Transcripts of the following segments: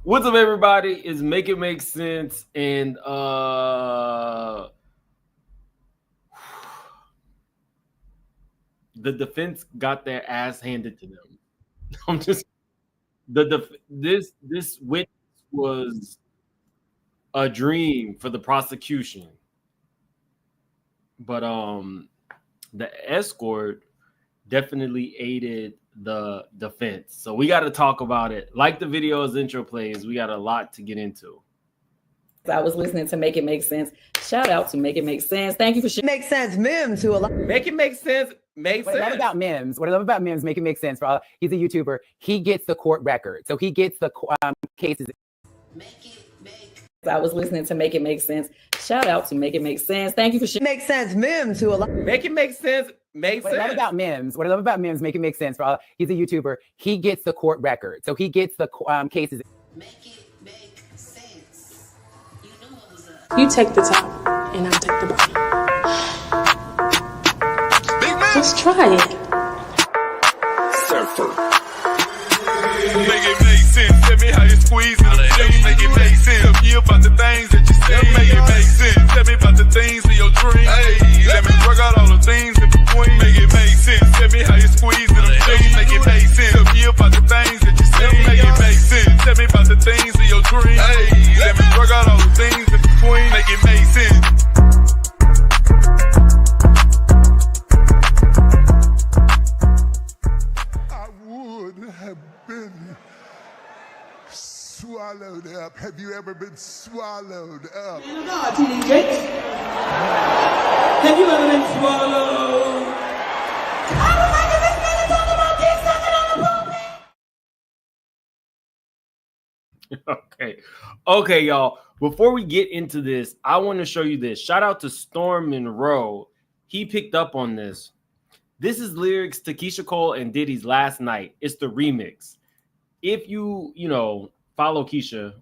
What's up, everybody? It's Make It Make Sense, and the defense got their ass handed to them. I'm just this witness was a dream for the prosecution, but the escort definitely aided the defense. So we got to talk about it. Like the video's intro plays, we got a lot to get into. I was listening to Make It Make Sense. Shout out to Make It Make Sense. Thank you for Make Sense Mims to a lot. Make It Make Sense. What I love about Mims, Make It Make Sense. He's a YouTuber. He gets the court record, so he gets the cases. I was listening to Make It Make Sense. Shout out to Make It Make Sense. Thank you for Make Sense Mims to a lot. Make It Make Sense. What I love about Mims, Make It Make Sense. He's a YouTuber. He gets the court record, so he gets the cases. Make it make sense. You know what was up. You take the top, and I'll take the bottom. Let's try it. Surfer. Make it make sense. Tell me how you squeeze it. Make it make sense. Tell me about the things that you say. Make it make sense. Tell me about the things of your dream. Hey, let me work out all the things in between. Make it make sense. Tell me how you squeeze it. Make it make sense. Tell me about the things that you say. Make it make sense. Tell me about the things of your dream. Hey, let me work out all the things in between. Make it make sense. Have been swallowed up. Have you ever been swallowed up? No, TD Jakes. Have you ever been swallowed? I would like to this man to talk about dick sucking on the pulpit. Okay, y'all. Before we get into this, I want to show you this. Shout out to Storm Monroe. He picked up on this. This is lyrics to Keisha Cole and Diddy's Last Night. It's the remix. If you follow Keisha,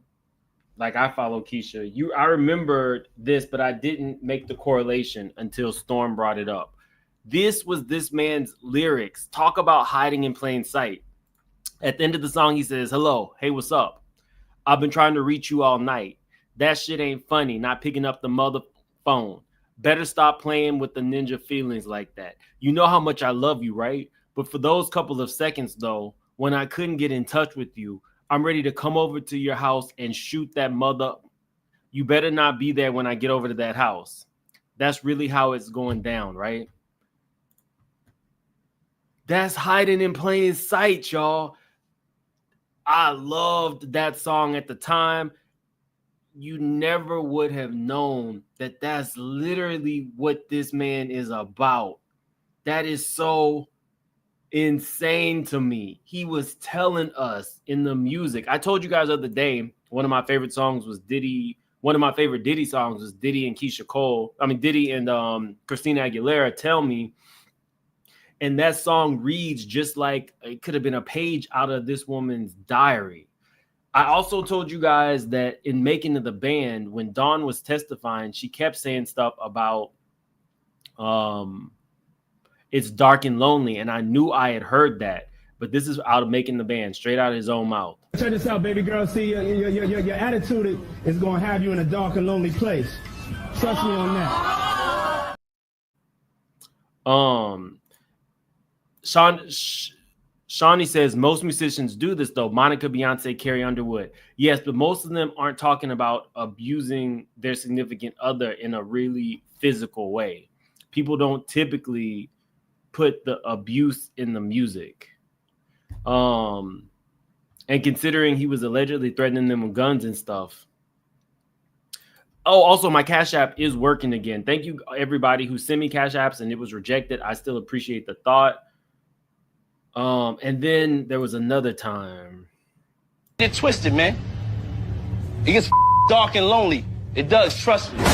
like I follow Keisha, I remembered this, but I didn't make the correlation until Storm brought it up. This was this man's lyrics. Talk about hiding in plain sight. At the end of the song, he says, "Hello, hey, what's up? I've been trying to reach you all night. That shit ain't funny, not picking up the mother phone. Better stop playing with the ninja feelings like that. You know how much I love you, right? But for those couple of seconds, though, when I couldn't get in touch with you, I'm ready to come over to your house and shoot that mother. You better not be there when I get over to that house." That's really how it's going down, right? That's hiding in plain sight, y'all. I loved that song at the time. You never would have known that that's literally what this man is about. That is so insane to me. He was telling us in the music. I told you guys the other day, one of my favorite songs was Diddy. One of my favorite Diddy songs was Diddy and Keisha Cole. I mean, Diddy and Christina Aguilera, Tell Me. And that song reads just like it could have been a page out of this woman's diary. I also told you guys that in Making of the Band, when Dawn was testifying, she kept saying stuff about it's dark and lonely. And I knew I had heard that. But this is out of Making the Band, straight out of his own mouth. Check this out, baby girl. See, your attitude is going to have you in a dark and lonely place. Trust me on that. Shawnee says, most musicians do this, though. Monica, Beyonce, Carrie Underwood. Yes, but most of them aren't talking about abusing their significant other in a really physical way. People don't typically put the abuse in the music. And considering he was allegedly threatening them with guns and stuff. Oh, also, my Cash App is working again. Thank you, everybody who sent me Cash Apps and it was rejected. I still appreciate the thought. And then there was another time. Get twisted, man. It gets dark and lonely. It does, trust me.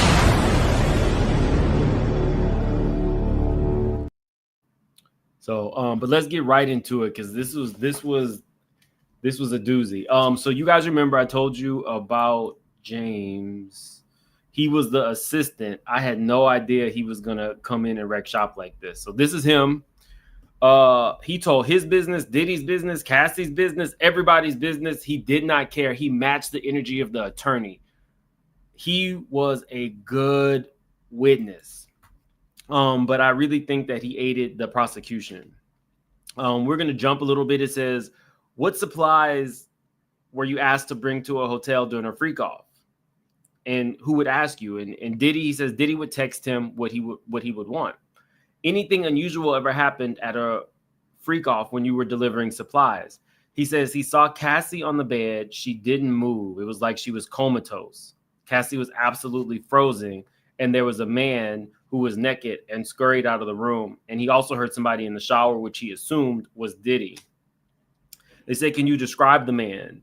So, but let's get right into it because this was a doozy. So you guys remember I told you about James. He was the assistant. I had no idea he was gonna come in and wreck shop like this. So this is him. He told his business, Diddy's business, Cassie's business, everybody's business. He did not care. He matched the energy of the attorney. He was a good witness. But I really think that he aided the prosecution. We're going to jump a little bit. It says, what supplies were you asked to bring to a hotel during a freak off? And who would ask you? And Diddy, he says Diddy would text him what he would want. Anything unusual ever happened at a freak off when you were delivering supplies? He says he saw Cassie on the bed. She didn't move. It was like she was comatose. Cassie was absolutely frozen. And there was a man who was naked and scurried out of the room. And he also heard somebody in the shower, which he assumed was Diddy. They say, can you describe the man?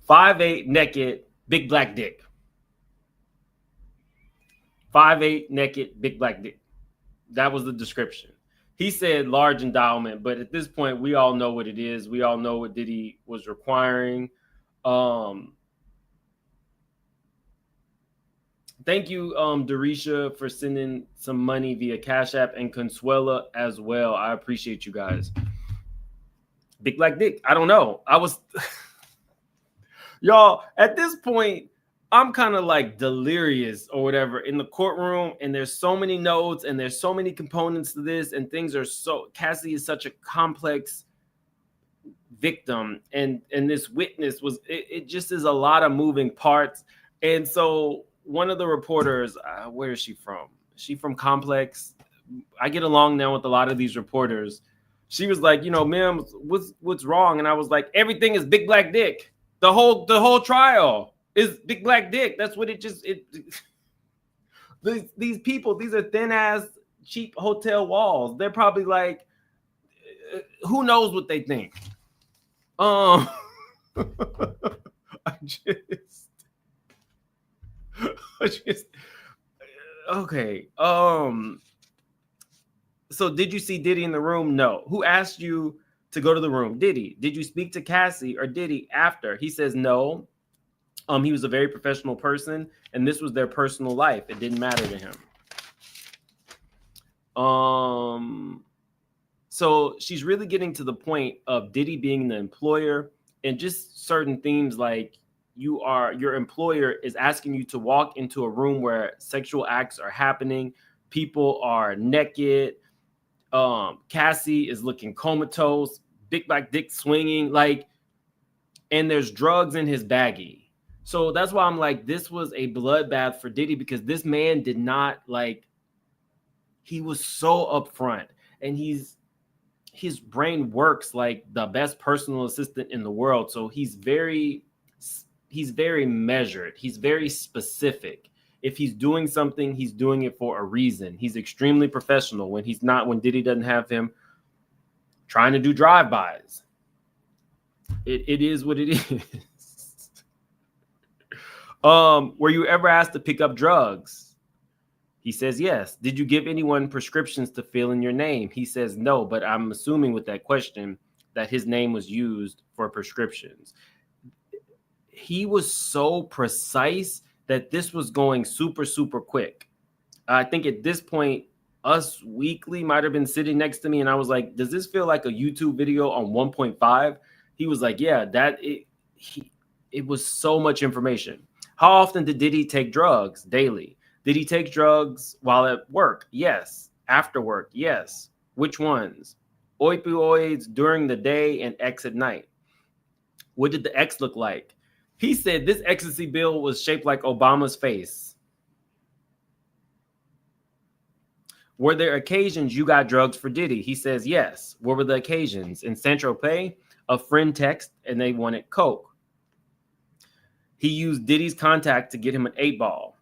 "5'8", naked, big black dick. 5'8", naked, big black dick. That was the description. He said large endowment, but at this point, we all know what it is. We all know what Diddy was requiring. Thank you, Darisha, for sending some money via Cash App, and Consuela as well. I appreciate you guys. Big black dick. I don't know. I was... Y'all, at this point, I'm kind of like delirious or whatever in the courtroom, and there's so many notes and there's so many components to this, and things are so... Cassie is such a complex victim, and this witness was... It just is a lot of moving parts. And so one of the reporters, where is she from? Is she from Complex? I get along now with a lot of these reporters. She was like, you know, ma'am, what's wrong? And I was like, everything is big black dick. The whole trial is big black dick. That's what these people, these are thin ass cheap hotel walls. They're probably like, who knows what they think. I just okay. So did you see Diddy in the room? No. Who asked you to go to the room? Diddy. Did you speak to Cassie or Diddy after? He says no. He was a very professional person, and this was their personal life. It didn't matter to him. So she's really getting to the point of Diddy being the employer, and just certain themes like your employer is asking you to walk into a room where sexual acts are happening. People are naked. Cassie is looking comatose, big black dick swinging, like, and there's drugs in his baggie. So that's why I'm like, this was a bloodbath for Diddy, because this man did not like, he was so upfront, and his brain works like the best personal assistant in the world. So he's very measured. He's very specific. If he's doing something, he's doing it for a reason. He's extremely professional when Diddy doesn't have him trying to do drive-bys. It is what it is. Were you ever asked to pick up drugs? He says yes. Did you give anyone prescriptions to fill in your name? He says no, but I'm assuming with that question that his name was used for prescriptions. He was so precise that this was going super, super quick. I think at this point, Us Weekly might have been sitting next to me, and I was like, does this feel like a YouTube video on 1.5? He was like, yeah, it was so much information. How often did Diddy take drugs? Daily. Did he take drugs while at work? Yes. After work? Yes. Which ones? Opioids during the day and X at night. What did the X look like? He said this ecstasy bill was shaped like Obama's face. Were there occasions you got drugs for Diddy? He says yes. What were the occasions? In Saint-Tropez, a friend texted and they wanted coke. He used Diddy's contact to get him an 8-ball.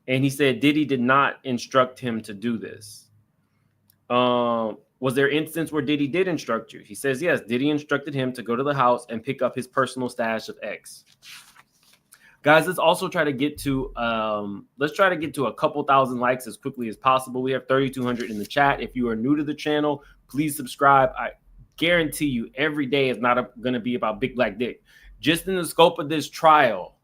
And he said Diddy did not instruct him to do this. Was there an instance where Diddy did instruct you? He says yes. Diddy instructed him to go to the house and pick up his personal stash of X. Guys, let's also try to get to a couple thousand likes as quickly as possible. We have 3,200 in the chat. If you are new to the channel, please subscribe. I guarantee you every day is not going to be about big black dick. Just in the scope of this trial,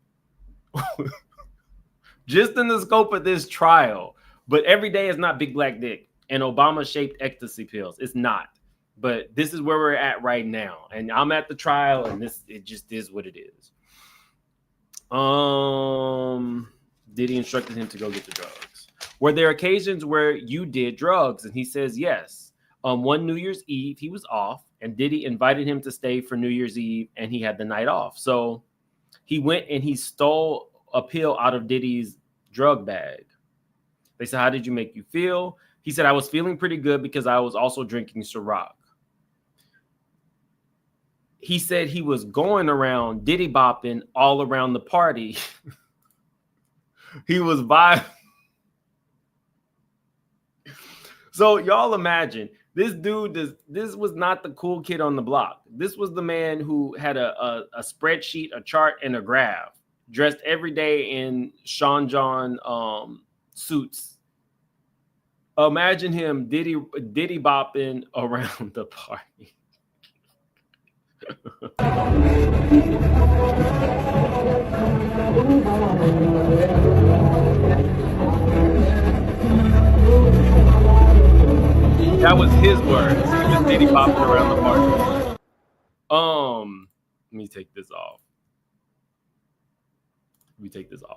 just in the scope of this trial. But every day is not big black dick and Obama-shaped ecstasy pills. It's not. But this is where we're at right now. And I'm at the trial, and it just is what it is. Diddy instructed him to go get the drugs. Were there occasions where you did drugs? And he says yes. One New Year's Eve, he was off, and Diddy invited him to stay for New Year's Eve, and he had the night off. So he went and he stole a pill out of Diddy's drug bag. They said, how did you make you feel? He said, I was feeling pretty good because I was also drinking Ciroc. He said he was going around Diddy bopping all around the party. He was vibing. So y'all imagine, this dude, this was not the cool kid on the block. This was the man who had a spreadsheet, a chart, and a graph, dressed every day in Sean John suits. Imagine him Diddy bopping around the party. That was his words. He was Diddy bopping around the party. Let me take this off.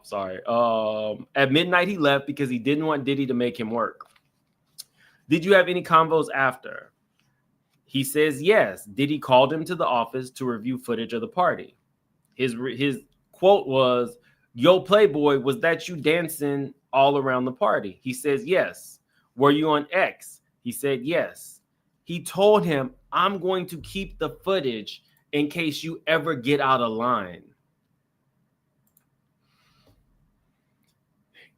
Sorry. At midnight, he left because he didn't want Diddy to make him work. Did you have any convos after? He says yes. Diddy called him to the office to review footage of the party. His quote was, "Yo, Playboy, was that you dancing all around the party?" He says yes. Were you on X? He said yes. He told him, I'm going to keep the footage in case you ever get out of line.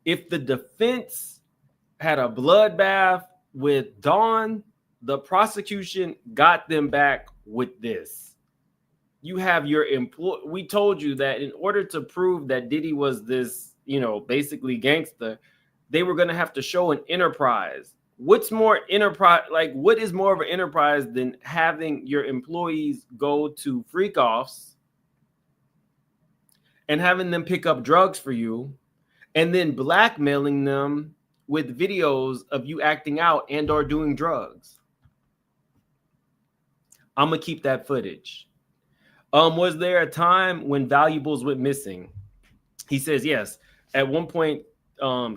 If the defense had a bloodbath with Dawn, the prosecution got them back with this. You have your employee. We told you that in order to prove that Diddy was this, basically gangster, they were going to have to show an enterprise. What's more enterprise? Like, what is more of an enterprise than having your employees go to freakoffs and having them pick up drugs for you and then blackmailing them with videos of you acting out and or doing drugs? I'm going to keep that footage. Was there a time when valuables went missing? He says yes. At one point,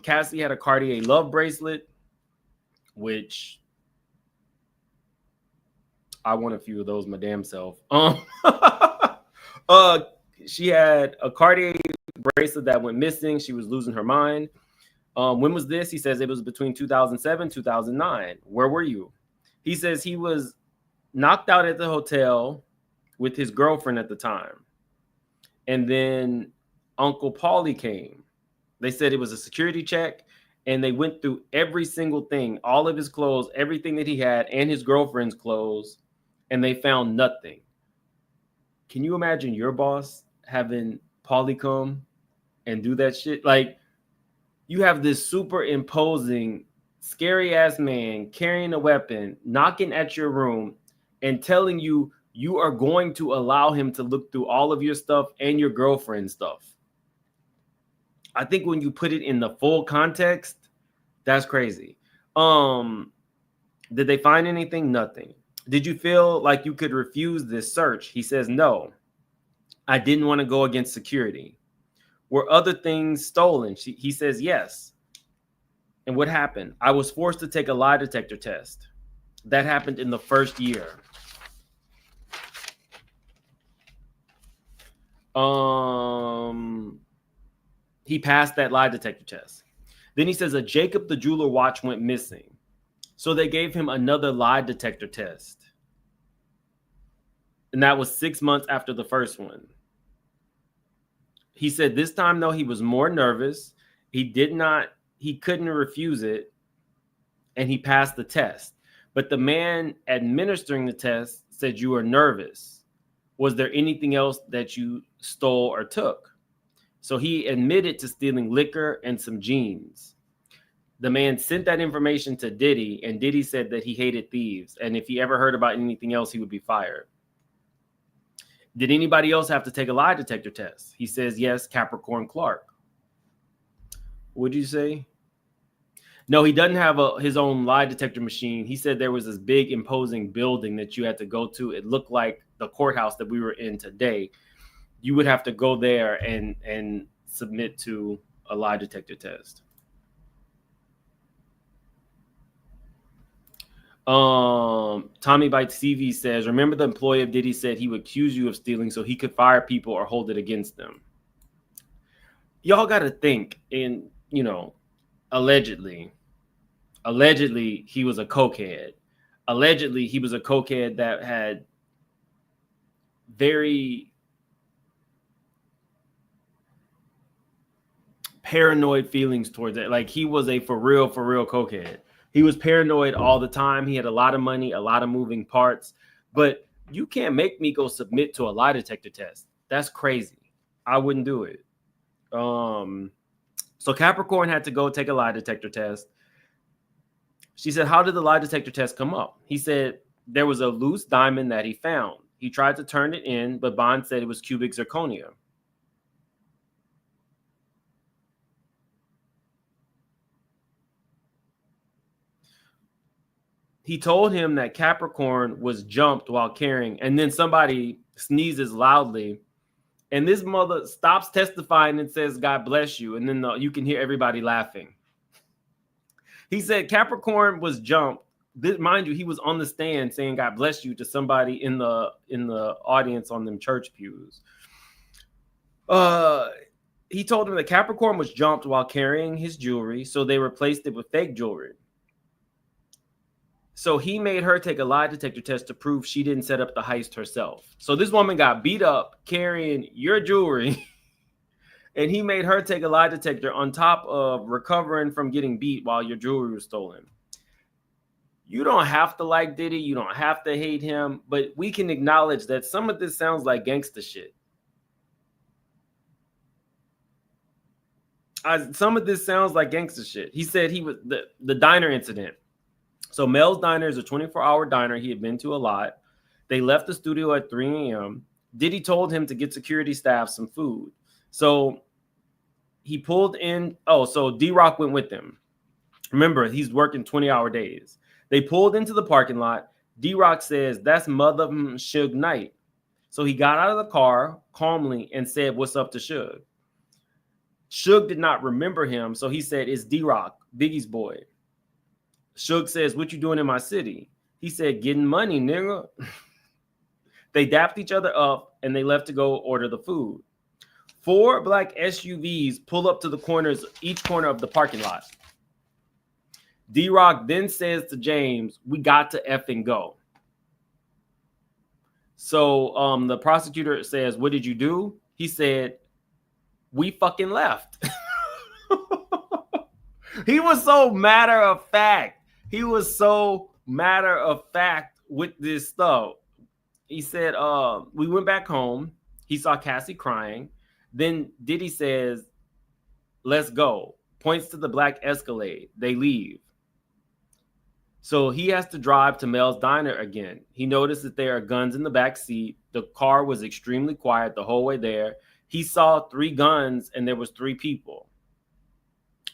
Cassie had a Cartier love bracelet, which I want a few of those my damn self. She had a Cartier bracelet that went missing. She was losing her mind. When was this? He says it was between 2007, 2009. Where were you? He says he was knocked out at the hotel with his girlfriend at the time. And then Uncle Paulie came. They said it was a security check. And they went through every single thing, all of his clothes, everything that he had, and his girlfriend's clothes, and they found nothing. Can you imagine your boss having Paulie come and do that shit? Like, you have this super imposing, scary-ass man carrying a weapon, knocking at your room, and telling you you are going to allow him to look through all of your stuff and your girlfriend's stuff. I think when you put it in the full context, that's crazy. Did they find anything? Nothing. Did you feel like you could refuse this search? He says, no. I didn't want to go against security. Were other things stolen? He says, yes. And what happened? I was forced to take a lie detector test. That happened in the first year. He passed that lie detector test. Then he says a Jacob the Jeweler watch went missing. So they gave him another lie detector test. And that was 6 months after the first one. He said this time, though, he was more nervous. He couldn't refuse it. And he passed the test. But the man administering the test said you were nervous. Was there anything else that you stole or took? So he admitted to stealing liquor and some jeans. The man sent that information to Diddy, and Diddy said that he hated thieves. And if he ever heard about anything else, he would be fired. Did anybody else have to take a lie detector test? He says, yes, Capricorn Clark. What'd you say? No, he doesn't have his own lie detector machine. He said there was this big imposing building that you had to go to. It looked like the courthouse that we were in today. You would have to go there and submit to a lie detector test. Tommy Bites TV says, remember the employee of Diddy said he would accuse you of stealing so he could fire people or hold it against them. Y'all got to think, and you know, allegedly he was a cokehead. Allegedly he was a cokehead that had very paranoid feelings towards it. Like he was a for real cokehead. He was paranoid all the time. He had a lot of money, a lot of moving parts, but you can't make me go submit to a lie detector test. That's crazy. I wouldn't do it. So Capricorn had to go take a lie detector test. She said, how did the lie detector test come up? He said there was a loose diamond that he found. He tried to turn it in, but Bond said it was cubic zirconia. He told him that Capricorn was jumped while carrying, and then somebody sneezes loudly, and this mother stops testifying and says, God bless you, and then you can hear everybody laughing. He said Capricorn was jumped. Mind you, he was on the stand saying God bless you to somebody in the audience on them church pews. He told him that Capricorn was jumped while carrying his jewelry, so they replaced it with fake jewelry. So he made her take a lie detector test to prove she didn't set up the heist herself. So this woman got beat up carrying your jewelry, and he made her take a lie detector on top of recovering from getting beat while your jewelry was stolen. You don't have to like Diddy. You don't have to hate him, but we can acknowledge that some of this sounds like gangster shit. Some of this sounds like gangster shit. He said he was the diner incident. So Mel's Diner is a 24-hour diner he had been to a lot. They left the studio at 3 a.m. Diddy told him to get security staff some food. So he pulled in. Oh, so D-Rock went with him. Remember, he's working 20-hour days. They pulled into the parking lot. D-Rock says, that's mother Suge Knight. So he got out of the car calmly and said, what's up to Suge? Suge did not remember him. So he said, it's D-Rock, Biggie's boy. Suge says, what you doing in my city? He said, getting money, nigga. They dapped each other up and they left to go order the food. 4 black SUVs pull up to the corners, each corner of the parking lot. D-Rock then says to James, we got to effing go. So the prosecutor says, what did you do? He said, we fucking left. He was so matter of fact. He was so matter of fact with this stuff. He said, we went back home. He saw Cassie crying. Then Diddy says, let's go. Points to the black Escalade. They leave. So he has to drive to Mel's Diner again. He noticed that there are guns in the back seat. The car was extremely quiet the whole way there. He saw 3 guns and there was 3 people.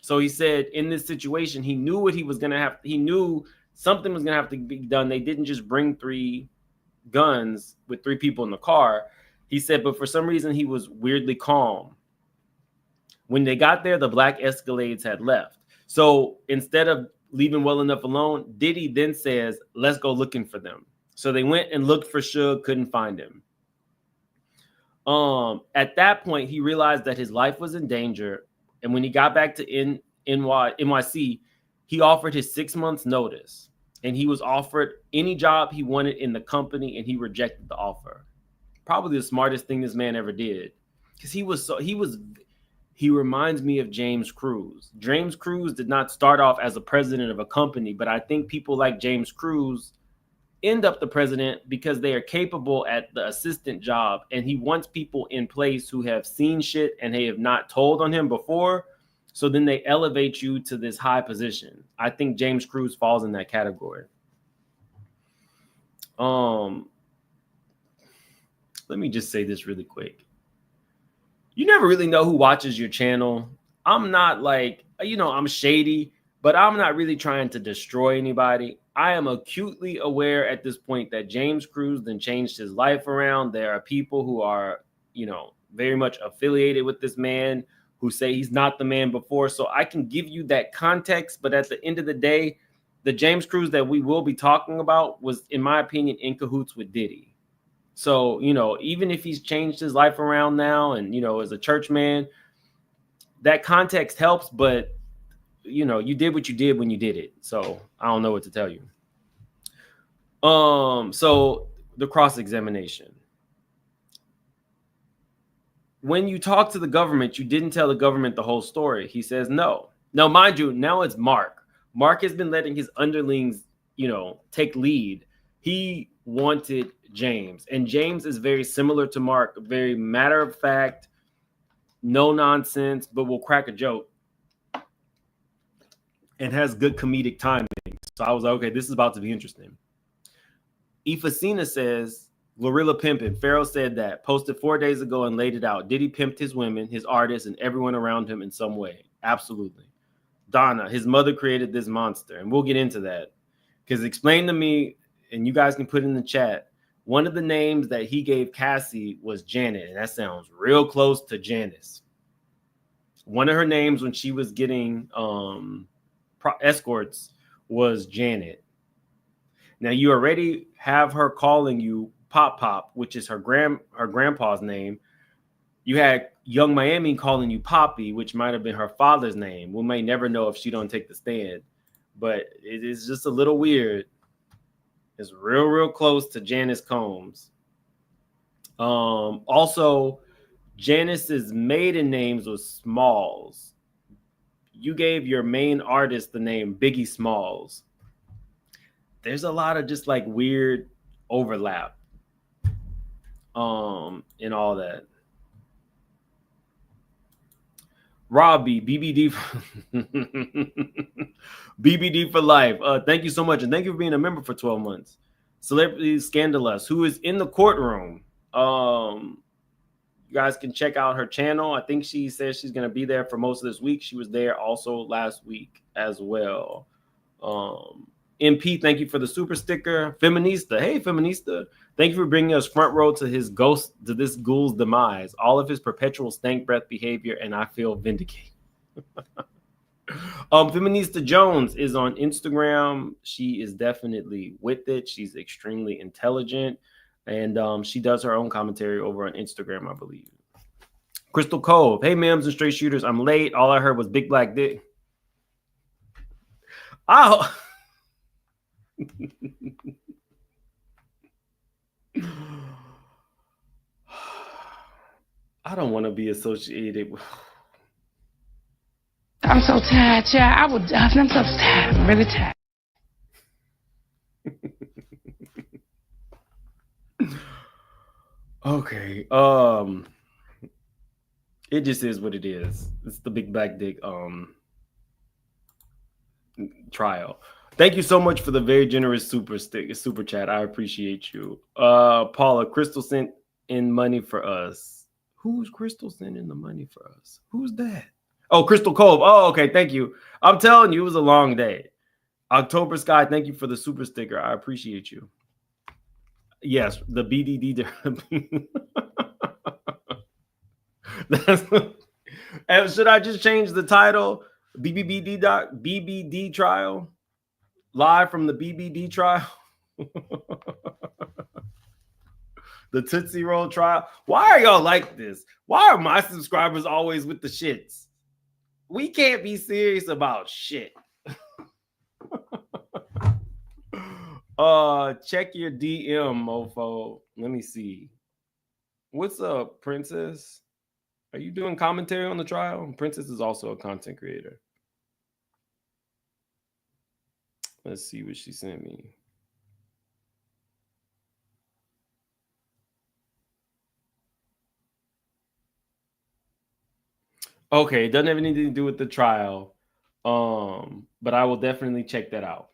So he said in this situation, he knew what he was going to have. He knew something was going to have to be done. They didn't just bring 3 guns with 3 people in the car. He said, but for some reason, he was weirdly calm. When they got there, the black Escalades had left. So instead of leaving well enough alone, Diddy then says, let's go looking for them. So they went and looked for Suge, couldn't find him. At that point, he realized that his life was in danger. And when he got back to NYC, he offered his 6 months notice, and he was offered any job he wanted in the company, and he rejected the offer. Probably the smartest thing this man ever did, because he reminds me of James Cruz. James Cruz did not start off as a president of a company, but I think people like James Cruz end up the president because they are capable at the assistant job, and he wants people in place who have seen shit and they have not told on him before, so then they elevate you to this high position. I think James Cruz falls in that category. Let me just say this really quick. You never really know who watches your channel. I'm not like you know, I'm shady, but I'm not really trying to destroy anybody. I am acutely aware at this point that James Cruz then changed his life around. There are people who are, you know, very much affiliated with this man who say he's not the man before. So I can give you that context, but at the end of the day, the James Cruz that we will be talking about was, in my opinion, in cahoots with Diddy. So, you know, even if he's changed his life around now and, you know, as a church man, that context helps, but, you know, you did what you did when you did it. So I don't know what to tell you. So the cross-examination. When you talk to the government, you didn't tell the government the whole story. He says no. Now, mind you, now it's Mark. Mark has been letting his underlings, you know, take lead. He wanted James, and James is very similar to Mark, very matter of fact, no nonsense, but will crack a joke and has good comedic timing. So I was like, okay, this is about to be interesting. Ifacina says, Glorilla pimping. Pharaoh said that, posted 4 days ago and laid it out. Diddy pimped his women, his artists, and everyone around him in some way. Absolutely. Donna, his mother created this monster. And we'll get into that. Because explain to me, and you guys can put in the chat, one of the names that he gave Cassie was Janet. And that sounds real close to Janice. One of her names when she was getting escorts was Janet. Now you already have her calling you Pop Pop, which is her grandpa's name. You had Young Miami calling you Poppy, which might have been her father's name. We may never know if she don't take the stand, but it is just a little weird. It's real close to Janice Combs. Also, Janice's maiden names was Smalls. You gave your main artist the name Biggie Smalls. There's a lot of just like weird overlap in all that. Robbie, BBD BBD for life. Thank you so much, and thank you for being a member for 12 months. Celebrity Scandalous, who is in the courtroom. You guys can check out her channel. I think she says she's going to be there for most of this week. She was there also last week as well. MP, thank you for the super sticker. Feminista, hey Feminista, thank you for bringing us front row to this ghoul's demise. All of his perpetual stank breath behavior, and I feel vindicated. Feminista Jones is on Instagram. She is definitely with it. She's extremely intelligent, and she does her own commentary over on Instagram, I believe. Crystal Cove, hey Mims and straight shooters, I'm late. All I heard was big black dick. Oh. I don't want to be associated with. I'm so tired, child. I'm so tired. I'm really tired. Okay. It just is what it is. It's the big black dick trial. Thank you so much for the very generous super chat. I appreciate you. Paula, Crystal sent in money for us. Who's Crystal sending the money for us? Who's that? Oh, Crystal Cove. Oh, okay. Thank you. I'm telling you, it was a long day. October Sky, thank you for the super sticker. I appreciate you. Yes, the BDD. Should I just change the title? BBD trial? Live from the BBD trial? The Tootsie Roll trial? Why are y'all like this? Why are my subscribers always with the shits? We can't be serious about shit. Check your DM, mofo. Let me see. What's up, Princess? Are you doing commentary on the trial? Princess is also a content creator. Let's see what she sent me. Okay, it doesn't have anything to do with the trial. But I will definitely check that out.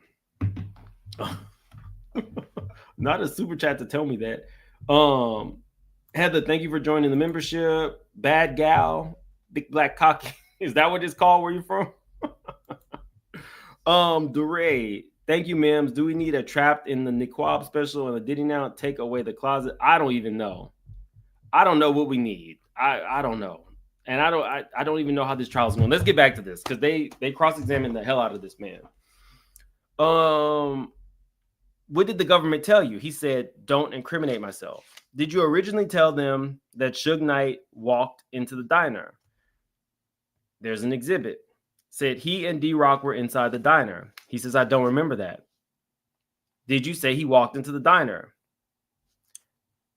Not a super chat to tell me that. Heather, thank you for joining the membership. Bad gal, big black cocky. Is that what it's called? Where you from? DeRay, thank you, ma'ams. Do we need a trapped in the Niqab special and a Diddy now? Take away the closet. I don't even know. I don't know what we need. I don't know. And I don't even know how this trial is going. Let's get back to this because they cross-examined the hell out of this man. What did the government tell you? He said, don't incriminate myself. Did you originally tell them that Suge Knight walked into the diner? There's an exhibit. Said he and D-Rock were inside the diner. He says, I don't remember that. Did you say he walked into the diner?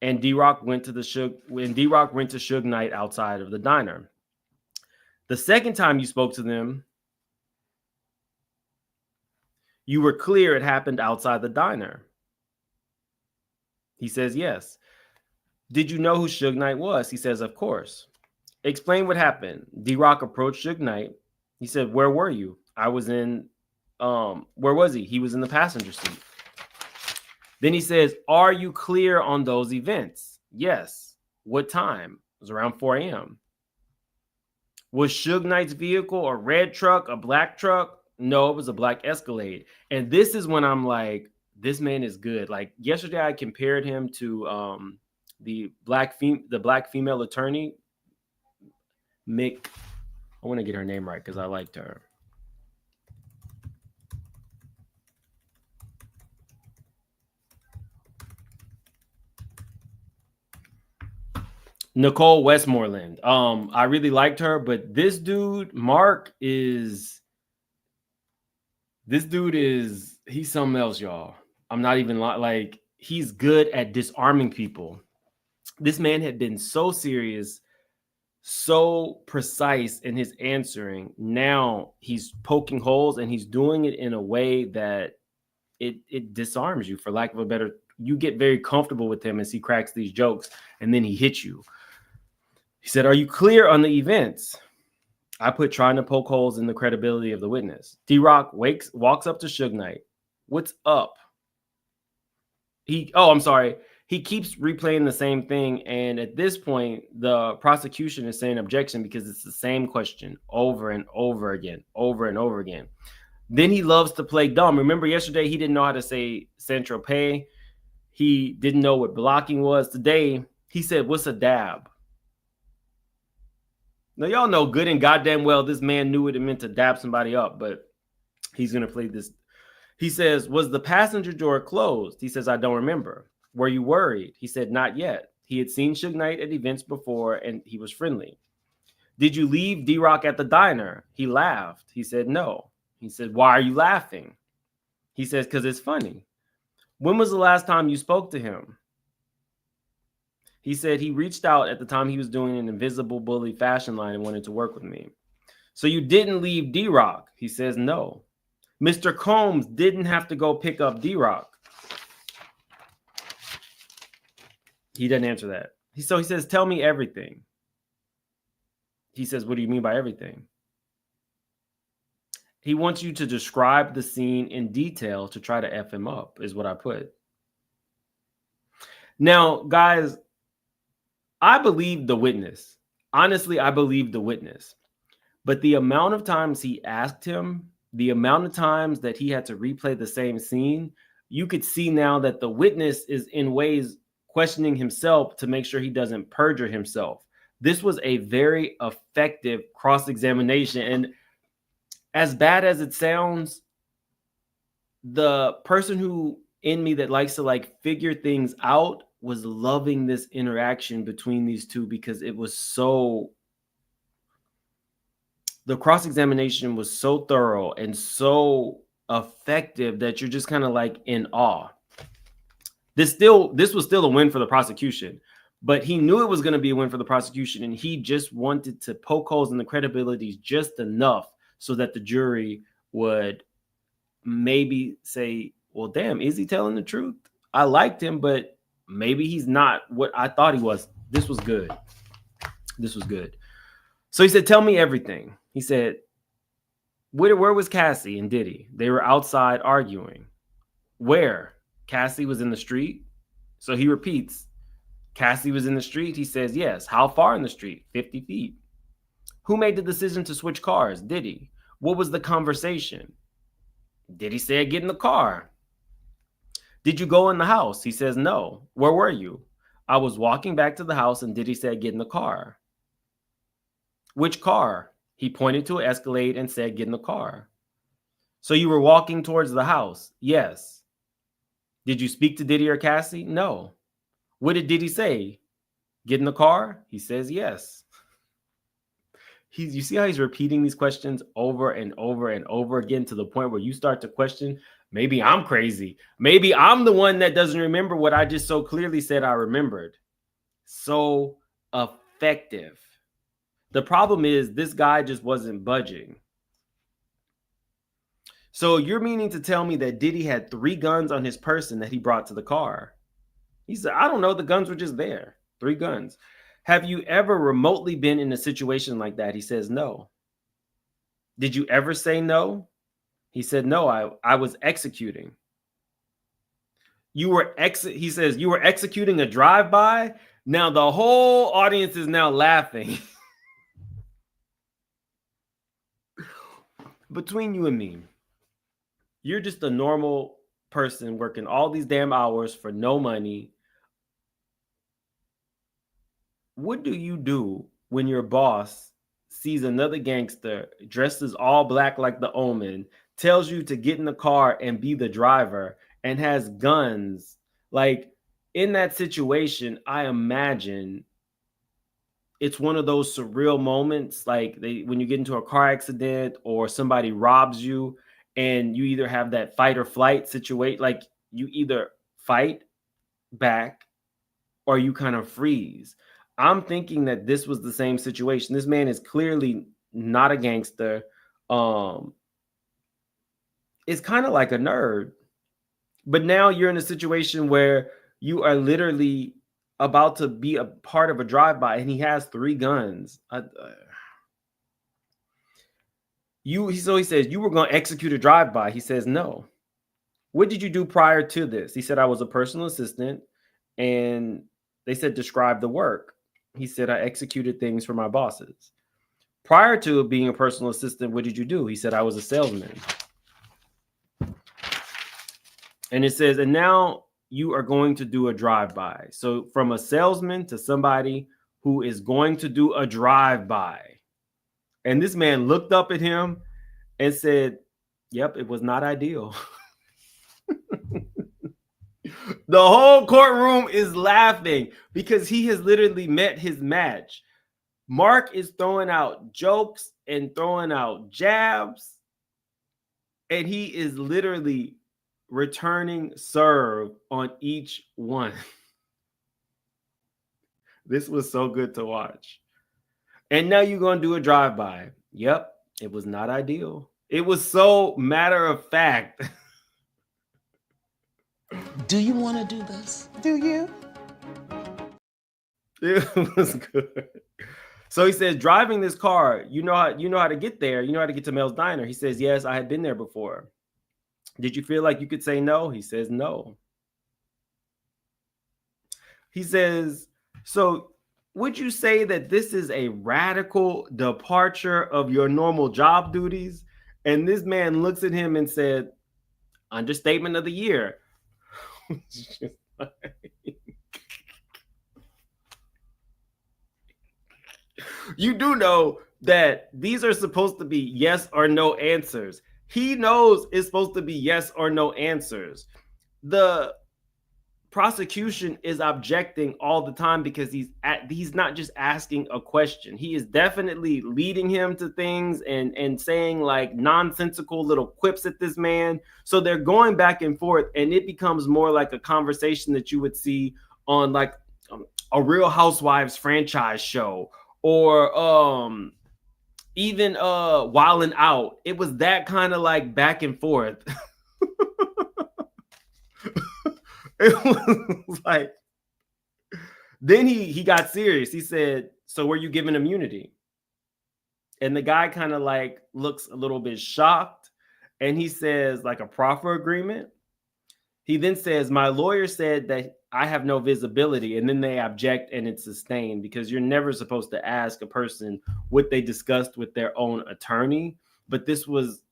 And D-Rock went to Suge Knight outside of the diner. The second time you spoke to them, you were clear it happened outside the diner. He says, yes. Did you know who Suge Knight was? He says, of course. Explain what happened. D-Rock approached Suge Knight. He said, where were you? I was in, where was he? He was in the passenger seat. Then he says, are you clear on those events? Yes. What time? It was around 4 a.m. Was Suge Knight's vehicle a red truck, a black truck? No, it was a black Escalade. And this is when I'm like, this man is good. Like yesterday, I compared him to the black female attorney, Mick. I want to get her name right because I liked her. Nicole Westmoreland. I really liked her, but this dude, Mark, he's something else, y'all. I'm not even like, he's good at disarming people. This man had been so serious, so precise in his answering. Now he's poking holes and he's doing it in a way that it disarms you, for lack of a better. You get very comfortable with him as he cracks these jokes and then he hits you. He said, are you clear on the events? I put trying to poke holes in the credibility of the witness. D-Rock walks up to Suge Knight. What's up? He keeps replaying the same thing. And at this point, the prosecution is saying objection because it's the same question over and over again, over and over again. Then he loves to play dumb. Remember yesterday, he didn't know how to say Saint-Tropez. He didn't know what blocking was. Today, he said, what's a dab? Now, y'all know good and goddamn well this man knew what it meant to dab somebody up, but he's going to play this. He says, was the passenger door closed? He says, I don't remember. Were you worried? He said, not yet. He had seen Suge Knight at events before, and he was friendly. Did you leave D-Rock at the diner? He laughed. He said, no. He said, why are you laughing? He says, because it's funny. When was the last time you spoke to him? He said he reached out at the time he was doing an Invisible Bully fashion line and wanted to work with me. So you didn't leave D-Rock? He says, no. Mr. Combs didn't have to go pick up D-Rock. He doesn't answer that. So he says, tell me everything. He says, what do you mean by everything? He wants you to describe the scene in detail to try to F him up, is what I put. Now, guys, I believe the witness. Honestly, I believe the witness. But the amount of times he asked him, the amount of times that he had to replay the same scene, you could see now that the witness is in ways questioning himself to make sure he doesn't perjure himself. This was a very effective cross-examination. And as bad as it sounds, the person who in me that likes to like figure things out was loving this interaction between these two because it was so, the cross-examination was so thorough and so effective that you're just kind of like in awe. This was still a win for the prosecution, but he knew it was going to be a win for the prosecution, and he just wanted to poke holes in the credibility just enough so that the jury would maybe say, well, damn, is he telling the truth? I liked him, but maybe he's not what I thought he was. This was good. This was good. So he said, tell me everything. He said, where was Cassie and Diddy? They were outside arguing. Where? Cassie was in the street. So he repeats, Cassie was in the street. He says, yes. How far in the street? 50 feet. Who made the decision to switch cars? Diddy. What was the conversation? Diddy said, get in the car. Did you go in the house? He says, no. Where were you? I was walking back to the house and Diddy said, get in the car. Which car? He pointed to an Escalade and said, get in the car. So you were walking towards the house? Yes. Did you speak to Diddy or Cassie? No. What did Diddy say? Get in the car? He says, yes. You see how he's repeating these questions over and over and over again to the point where you start to question, maybe I'm crazy. Maybe I'm the one that doesn't remember what I just so clearly said I remembered. So effective. The problem is this guy just wasn't budging. So you're meaning to tell me that Diddy had 3 guns on his person that he brought to the car? He said, I don't know. The guns were just there. 3 guns. Have you ever remotely been in a situation like that? He says, no. Did you ever say no? He said, no, I was executing. He says, you were executing a drive-by? Now the whole audience is now laughing. Between you and me, you're just a normal person working all these damn hours for no money. What do you do when your boss sees another gangster dressed as all black like the Omen, tells you to get in the car and be the driver, and has guns? Like, in that situation, I imagine it's one of those surreal moments, like when you get into a car accident or somebody robs you and you either have that fight or flight situation, like you either fight back or you kind of freeze. I'm thinking that this was the same situation. This man is clearly not a gangster. It's kind of like a nerd. But now you're in a situation where you are literally about to be a part of a drive-by and he has 3 guns. So he says, you were going to execute a drive-by. He says, no. What did you do prior to this? He said, I was a personal assistant. And they said, describe the work. He said, I executed things for my bosses. Prior to being a personal assistant, what did you do? He said, I was a salesman. And it says, and now you are going to do a drive-by. So from a salesman to somebody who is going to do a drive-by. And this man looked up at him and said, yep, it was not ideal. The whole courtroom is laughing because he has literally met his match. Mark is throwing out jokes and throwing out jabs, and he is literally returning serve on each one. This was so good to watch. And now you're going to do a drive-by. Yep, it was not ideal. It was so matter of fact. Do you want to do this? Do you? It was good. So he says, driving this car, you know how to get there. You know how to get to Mel's Diner. He says, yes, I had been there before. Did you feel like you could say no? He says, no. He says, so would you say that this is a radical departure of your normal job duties? And this man looks at him and said, understatement of the year. Just like... You do know that these are supposed to be yes or no answers. He knows it's supposed to be yes or no answers. The prosecution is objecting all the time because he's not just asking a question. He is definitely leading him to things and saying like nonsensical little quips at this man. So they're going back and forth, and it becomes more like a conversation that you would see on like a Real Housewives franchise show, or even Wildin' Out. It was that kind of like back and forth. It was like, then he got serious. He said, so were you given immunity? And the guy kind of like looks a little bit shocked, and he says, like a proffer agreement. He then says, my lawyer said that I have no visibility, and then they object and it's sustained, because you're never supposed to ask a person what they discussed with their own attorney. But this was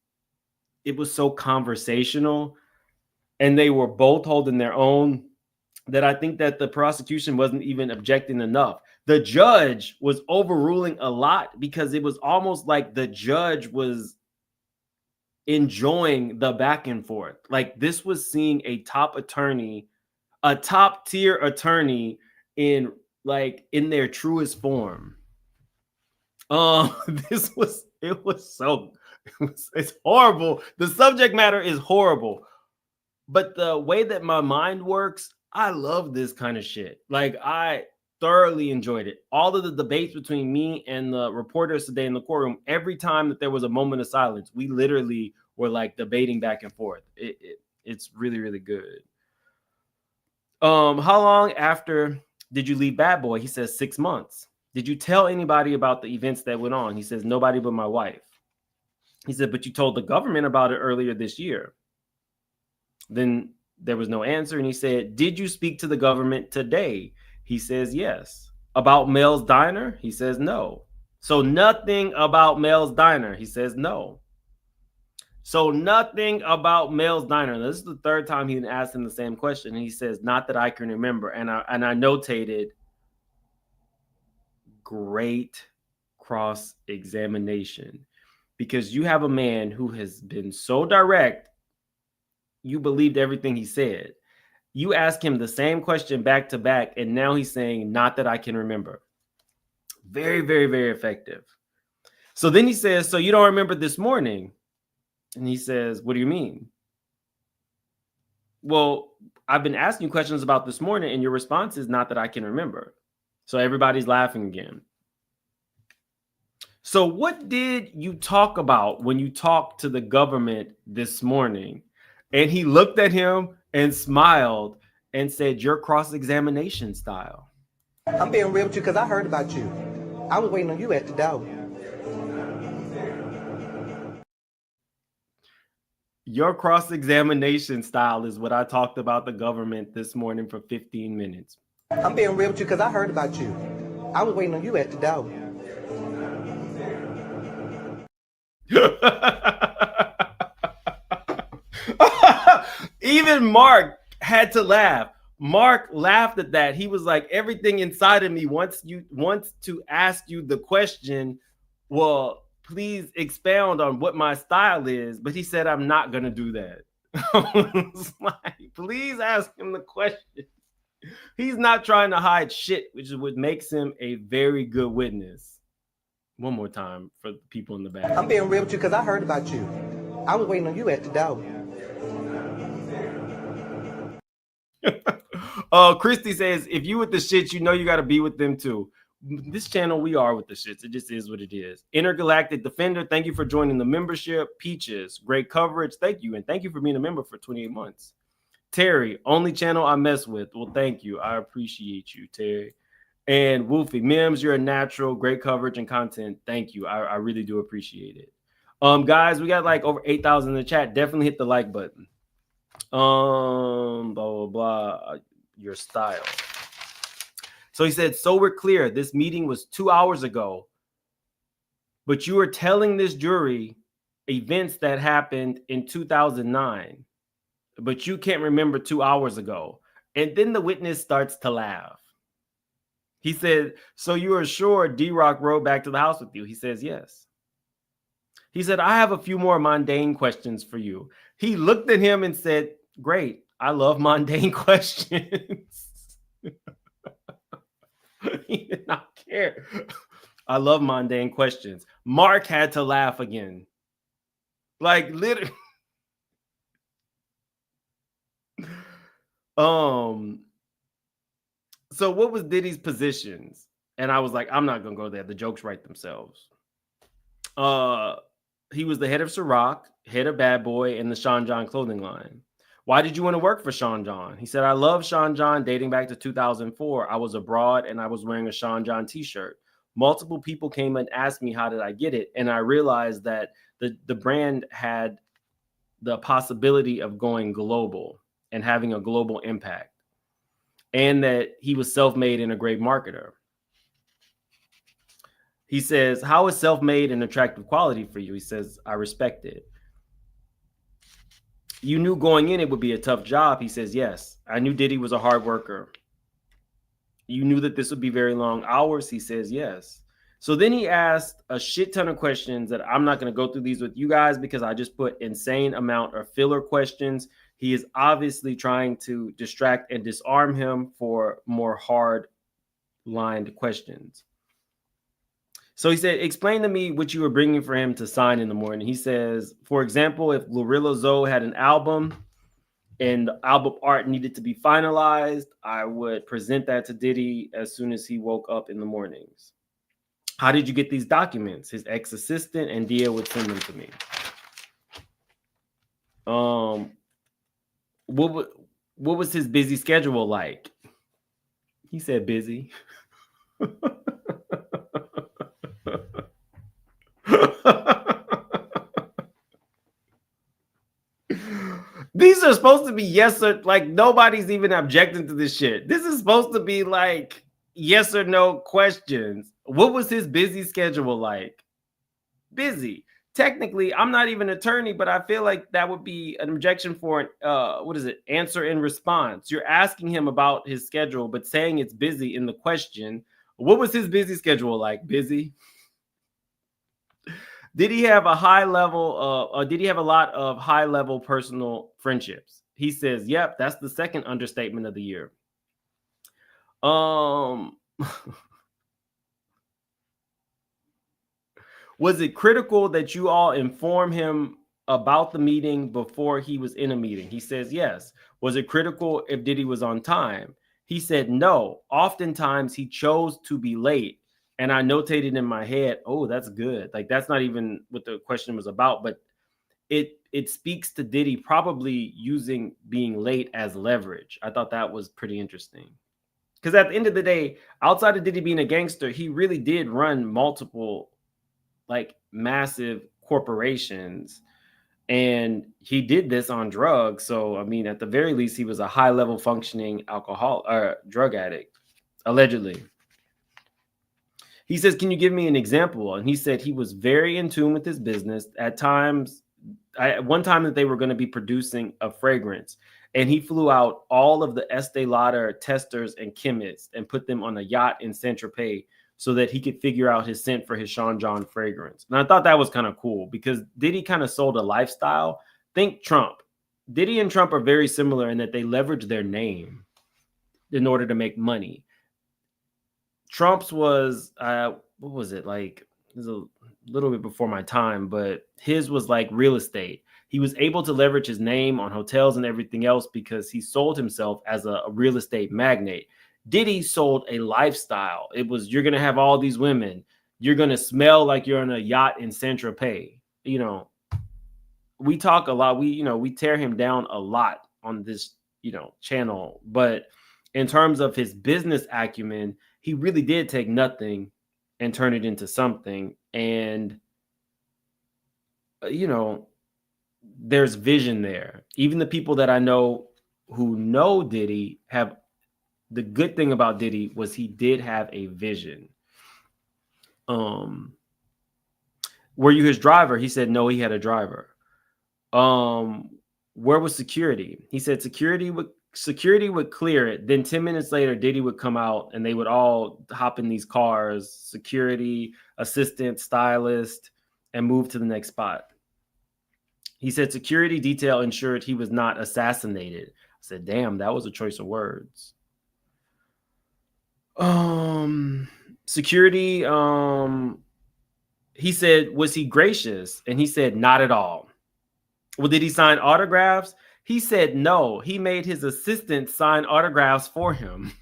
it was so conversational, and they were both holding their own, that I think that the prosecution wasn't even objecting enough. The judge was overruling a lot because it was almost like the judge was enjoying the back and forth. Like, this was seeing a top tier attorney in their truest form. It's horrible. The subject matter is horrible, but the way that my mind works, I love this kind of shit. Like, I thoroughly enjoyed it. All of the debates between me and the reporters today in the courtroom, every time that there was a moment of silence, we literally were like debating back and forth. It's really, really good. How long after did you leave Bad Boy? He says 6 months. Did you tell anybody about the events that went on? He says, nobody but my wife. He said, but you told the government about it earlier this year. Then there was no answer. And he said, did you speak to the government today? He says, yes. About Mel's Diner? He says, no. So nothing about Mel's Diner? He says, no. So nothing about Mel's Diner. This is the third time he asked him the same question. And he says, not that I can remember. And I notated, great cross-examination, because you have a man who has been so direct, you believed everything he said. You ask him the same question back to back, and now he's saying, not that I can remember. Very, very, very effective. So then he says, so you don't remember this morning? And he says, what do you mean? Well, I've been asking you questions about this morning, and your response is not that I can remember. So everybody's laughing again. So what did you talk about when you talked to the government this morning? And he looked at him and smiled and said, your cross-examination style. I'm being real with you because I heard about you. I was waiting on you at the door. Your cross-examination style is what I talked about the government this morning for 15 minutes. I'm being real with you because I heard about you. I was waiting on you at the door. Even Mark had to laugh. Mark laughed at that. He was like, everything inside of me wants to ask you the question, well, please expound on what my style is. But he said, I'm not going to do that. I was like, please ask him the question. He's not trying to hide shit, which is what makes him a very good witness. One more time for the people in the back. I'm being real with you because I heard about you. I was waiting on you at the door. Christy says, if you with the shits, you know you got to be with them too. This channel, we are with the shits. It just is what it is. Intergalactic Defender, thank you for joining the membership. Peaches, great coverage. Thank you. And thank you for being a member for 28 months. Terry, only channel I mess with. Well, thank you. I appreciate you, Terry. And Wolfie, Mims, you're a natural. Great coverage and content. Thank you. I really do appreciate it. Guys, we got like over 8,000 in the chat. Definitely hit the like button. Blah, blah, blah. Your style. So he said, so we're clear. This meeting was 2 hours ago. But you were telling this jury events that happened in 2009. But you can't remember 2 hours ago. And then the witness starts to laugh. He said, so you are sure D-Rock rode back to the house with you? He says, yes. He said, I have a few more mundane questions for you. He looked at him and said, great. I love mundane questions. He did not care. I love mundane questions. Mark had to laugh again. Like literally. So what was Diddy's positions? And I was like, I'm not gonna go there. The jokes write themselves. He was the head of Ciroc, head of Bad Boy, and the Sean John clothing line. Why did you want to work for Sean John? He said, I love Sean John dating back to 2004. I was abroad and I was wearing a Sean John t-shirt. Multiple people came and asked me, how did I get it? And I realized that the brand had the possibility of going global and having a global impact. And that he was self-made and a great marketer. He says, how is self-made an attractive quality for you? He says, I respect it. You knew going in it would be a tough job. He says, yes. I knew Diddy was a hard worker. You knew that this would be very long hours. He says, yes. So then he asked a shit ton of questions that I'm not going to go through these with you guys because I just put insane amount of filler questions. He is obviously trying to distract and disarm him for more hard-lined questions. So he said, explain to me what you were bringing for him to sign in the morning. He says, for example, if Glorilla Zoe had an album and the album art needed to be finalized, I would present that to Diddy as soon as he woke up in the mornings. How did you get these documents? His ex-assistant and Dia would send them to me. What was his busy schedule like? He said busy. These are supposed to be yes or like nobody's even objecting to this shit. This is supposed to be like yes or no questions. What was his busy schedule like? Busy. Technically, I'm not even an attorney, but I feel like that would be an objection for an answer in response. You're asking him about his schedule, but saying it's busy in the question. What was his busy schedule like? Busy. Did he have a high level did he have a lot of high level personal friendships? He says, yep, that's the second understatement of the year. Was it critical that you all inform him about the meeting before he was in a meeting? He says, yes. Was it critical if Diddy was on time? He said, no. Oftentimes he chose to be late. And I notated in my head, oh, that's good. Like, that's not even what the question was about, but it speaks to Diddy probably using being late as leverage. I thought that was pretty interesting. Because at the end of the day, outside of Diddy being a gangster, he really did run multiple, like, massive corporations. And he did this on drugs. So, I mean, at the very least, he was a high-level functioning alcohol or drug addict, allegedly. He says, can you give me an example? And he said he was very in tune with his business. At times, one time that they were going to be producing a fragrance, and he flew out all of the Estee Lauder testers and chemists and put them on a yacht in Saint-Tropez so that he could figure out his scent for his Sean John fragrance. And I thought that was kind of cool because Diddy kind of sold a lifestyle. Think Trump. Diddy and Trump are very similar in that they leverage their name in order to make money. Trump's was, what was it? Like, it was a little bit before my time, but his was like real estate. He was able to leverage his name on hotels and everything else because he sold himself as a real estate magnate. Diddy sold a lifestyle. It was, you're going to have all these women. You're going to smell like you're on a yacht in Saint-Tropez. You know, we talk a lot. We tear him down a lot on this, channel. But in terms of his business acumen, he really did take nothing and turn it into something. And, there's vision there. Even the people that I know who know Diddy have, the good thing about Diddy was he did have a vision. Were you his driver? He said, no, he had a driver. Where was security? He said security would clear it. Then 10 minutes later, Diddy would come out and they would all hop in these cars, security, assistant, stylist, and move to the next spot. He said security detail ensured he was not assassinated. I said, damn, that was a choice of words. Security, he said, was he gracious? And he said, not at all. Well, did he sign autographs? He said no. He made his assistant sign autographs for him.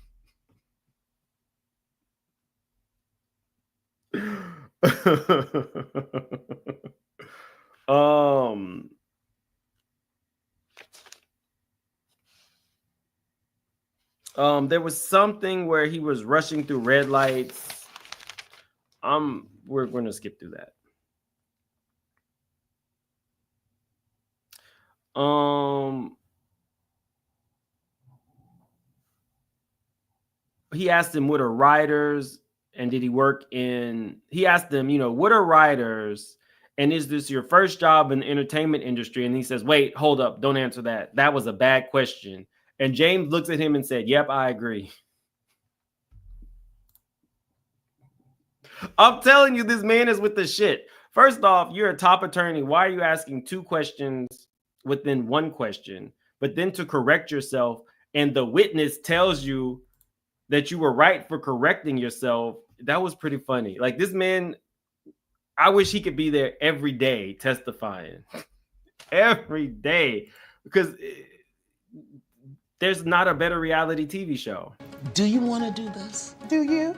There was something where he was rushing through red lights. We're going to skip through that. He asked him, what are writers? And did he work in, he asked them, what are writers? And is this your first job in the entertainment industry? And he says, wait, hold up. Don't answer that. That was a bad question. And James looks at him and said, yep, I agree. I'm telling you, this man is with the shit. First off, you're a top attorney. Why are you asking 2 questions within 1 question? But then to correct yourself, and the witness tells you that you were right for correcting yourself. That was pretty funny. Like, this man, I wish he could be there every day testifying. Every day. Because there's not a better reality TV show. Do you want to do this? Do you?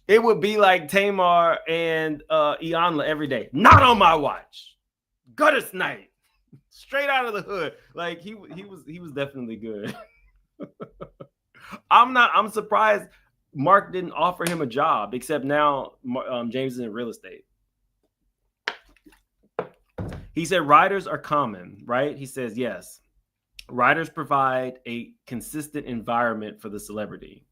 It would be like Tamar and Iyanla every day. Not on my watch. Gutter snipe. Straight out of the hood. Like, he was definitely good. I'm surprised Mark didn't offer him a job, except now James is in real estate. He said writers are common, right? He says, yes. Writers provide a consistent environment for the celebrity.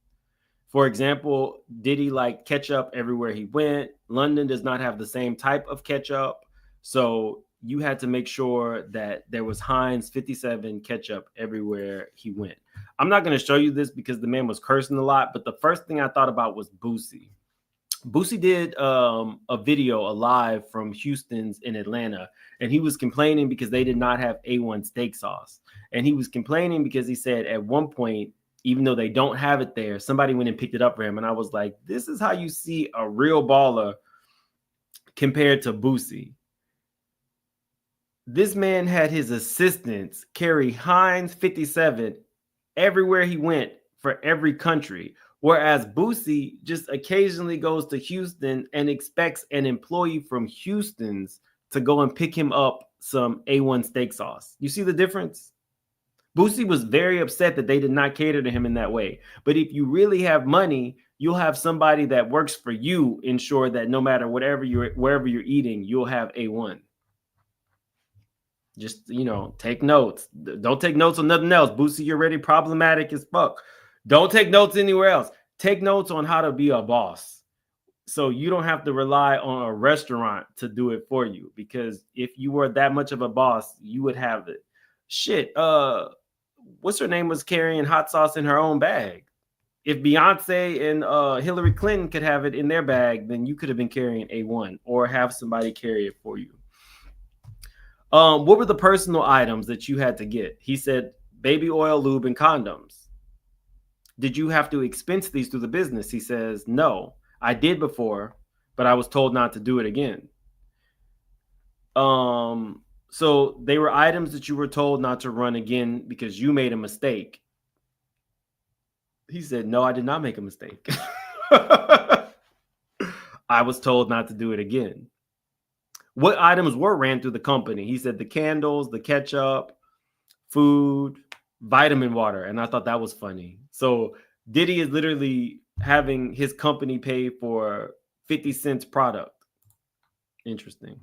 For example, Diddy liked ketchup everywhere he went. London does not have the same type of ketchup. So you had to make sure that there was Heinz 57 ketchup everywhere he went. I'm not going to show you this because the man was cursing a lot, but the first thing I thought about was Boosie. Boosie did a video, a live from Houston's in Atlanta, and he was complaining because they did not have A1 steak sauce. And he was complaining because he said at one point, even though they don't have it there, somebody went and picked it up for him. And I was like, this is how you see a real baller compared to Boosie. This man had his assistants carry Heinz 57 everywhere he went for every country. Whereas Boosie just occasionally goes to Houston and expects an employee from Houston's to go and pick him up some A1 steak sauce. You see the difference? Boosie was very upset that they did not cater to him in that way. But if you really have money, you'll have somebody that works for you ensure that no matter wherever you're eating, you'll have A1. Just, take notes. Don't take notes on nothing else. Boosie, you're already problematic as fuck. Don't take notes anywhere else. Take notes on how to be a boss. So you don't have to rely on a restaurant to do it for you. Because if you were that much of a boss, you would have it. Shit. What's her name was carrying hot sauce in her own bag. If Beyonce and Hillary Clinton could have it in their bag, then you could have been carrying A1 or have somebody carry it for you. What were the personal items that you had to get? He said baby oil, lube, and condoms. Did you have to expense these through the business? He says, no, I did before, but I was told not to do it again. So they were items that you were told not to run again because you made a mistake. He said, no, I did not make a mistake. I was told not to do it again. What items were ran through the company? He said the candles, the ketchup, food, vitamin water. And I thought that was funny. So Diddy is literally having his company pay for 50 cents product. Interesting.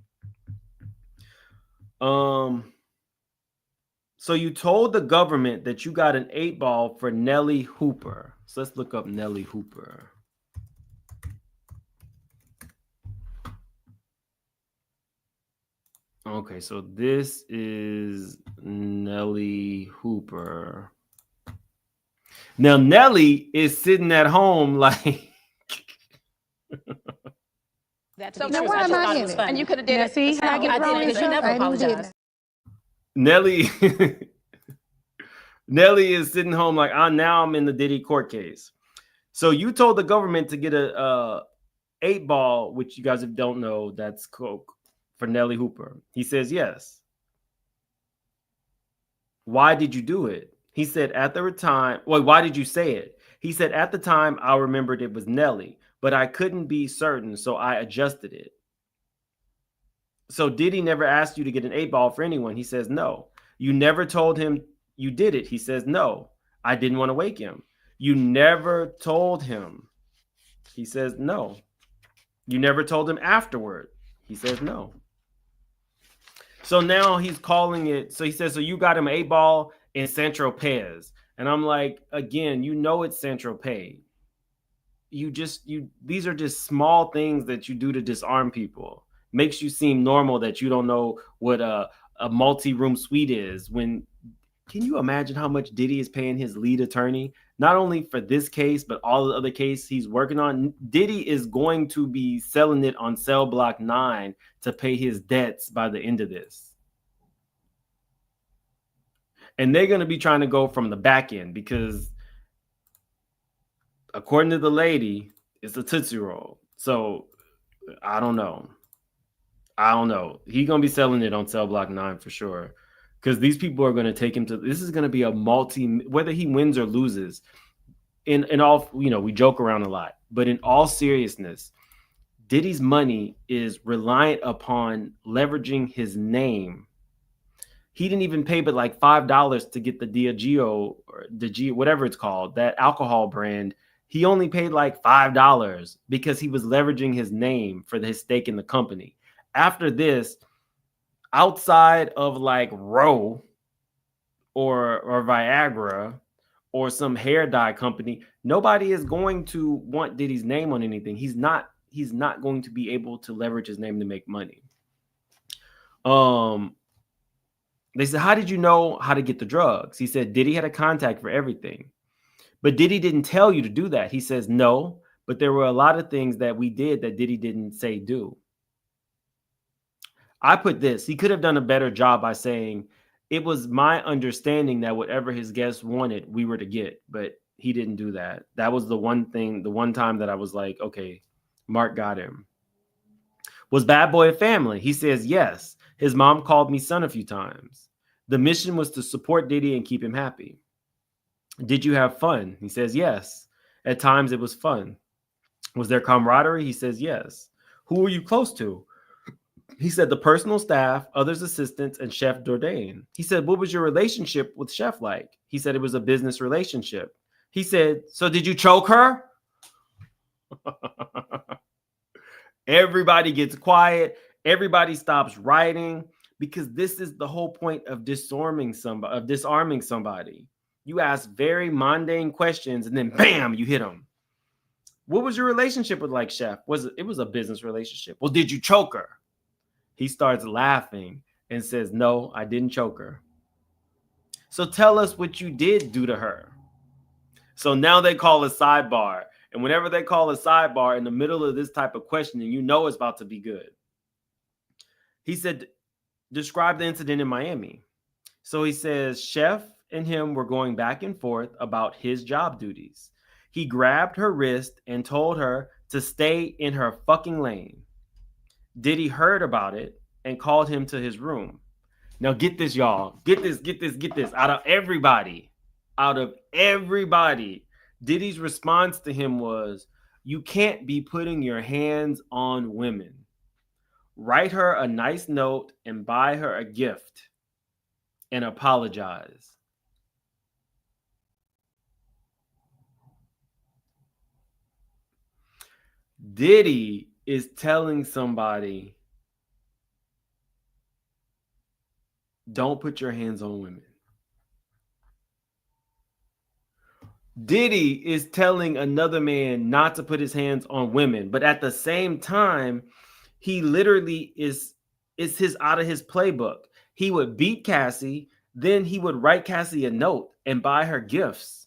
So you told the government that you got an 8-ball for Nelly Hooper. So let's look up Nelly Hooper. Okay, so this is Nelly Hooper. Now, Nelly is sitting at home like... So now why am I in it? And you could have did it. See how I get thrown in the show? I never apologized. Nelly is sitting home like, now I'm in the Diddy court case. So you told the government to get a 8-ball, which you guys don't know, that's coke, for Nelly Hooper. He says yes. Why did you do it? He said at the time, why did you say it? He said at the time I remembered it was Nelly, but I couldn't be certain, so I adjusted it. So Diddy never asked you to get an 8-ball for anyone. He says no. You never told him you did it. He says no. I didn't want to wake him. You never told him. He says no. You never told him afterward. He says no. So now he's calling it. So he says, so you got him an 8-ball in Saint-Tropez. And I'm like, again, it's Saint-Tropez. These are just small things that you do to disarm people. makes you seem normal that you don't know what a multi-room suite is. When can you imagine how much Diddy is paying his lead attorney? Not only for this case, but all the other cases he's working on. Diddy is going to be selling it on Cell Block 9 to pay his debts by the end of this. And they're going to be trying to go from the back end because according to the lady, it's a Tootsie Roll. So I don't know. He's going to be selling it on Cell Block 9 for sure. Because these people are going to take him to, this is going to be a whether he wins or loses. In all, we joke around a lot, but in all seriousness, Diddy's money is reliant upon leveraging his name. He didn't even pay but like $5 to get the Diageo or whatever it's called, that alcohol brand. He only paid like $5 because he was leveraging his name for his stake in the company. After this, outside of like Roe or Viagra or some hair dye company, nobody is going to want Diddy's name on anything. He's not going to be able to leverage his name to make money. They said, how did you know how to get the drugs? He said, Diddy had a contact for everything. But Diddy didn't tell you to do that. He says, no, but there were a lot of things that we did that Diddy didn't say do. I put this, he could have done a better job by saying, it was my understanding that whatever his guests wanted, we were to get, but he didn't do that. That was the one time that I was like, okay, Mark got him. Was Bad Boy a family? He says, yes. His mom called me son a few times. The mission was to support Diddy and keep him happy. Did you have fun? He says, yes. At times it was fun. Was there camaraderie? He says, yes. Who were you close to? He said, the personal staff, others assistants, and Chef Dordain. He said, what was your relationship with Chef like? He said, it was a business relationship. He said, so did you choke her? Everybody gets quiet. Everybody stops writing because this is the whole point of disarming somebody. You ask very mundane questions and then bam, you hit them. What was your relationship with like Chef? It was a business relationship. Well, did you choke her? He starts laughing and says, no, I didn't choke her. So tell us what you did do to her. So now they call a sidebar. And whenever they call a sidebar in the middle of this type of questioning, you know it's about to be good. He said, describe the incident in Miami. So he says, Chef and him were going back and forth about his job duties. He grabbed her wrist and told her to stay in her fucking lane. Diddy heard about it and called him to his room. Now get this, y'all. Get this. Out of everybody, Diddy's response to him was, you can't be putting your hands on women. Write her a nice note and buy her a gift and apologize. Diddy is telling somebody, don't put your hands on women. Diddy is telling another man not to put his hands on women, but at the same time, he literally is out of his playbook. He would beat Cassie, then he would write Cassie a note and buy her gifts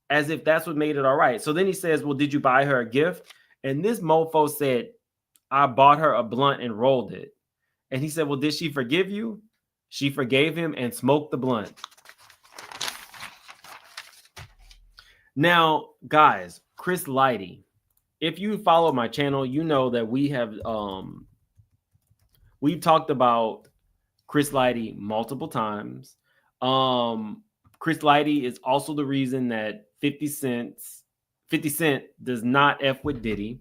as if that's what made it all right. So then he says, well, did you buy her a gift? And this mofo said, I bought her a blunt and rolled it. And he said, well, did she forgive you? She forgave him and smoked the blunt. Now, guys, Chris Lighty, if you follow my channel, you know that we've talked about Chris Lighty multiple times. Chris Lighty is also the reason that 50 Cent does not F with Diddy.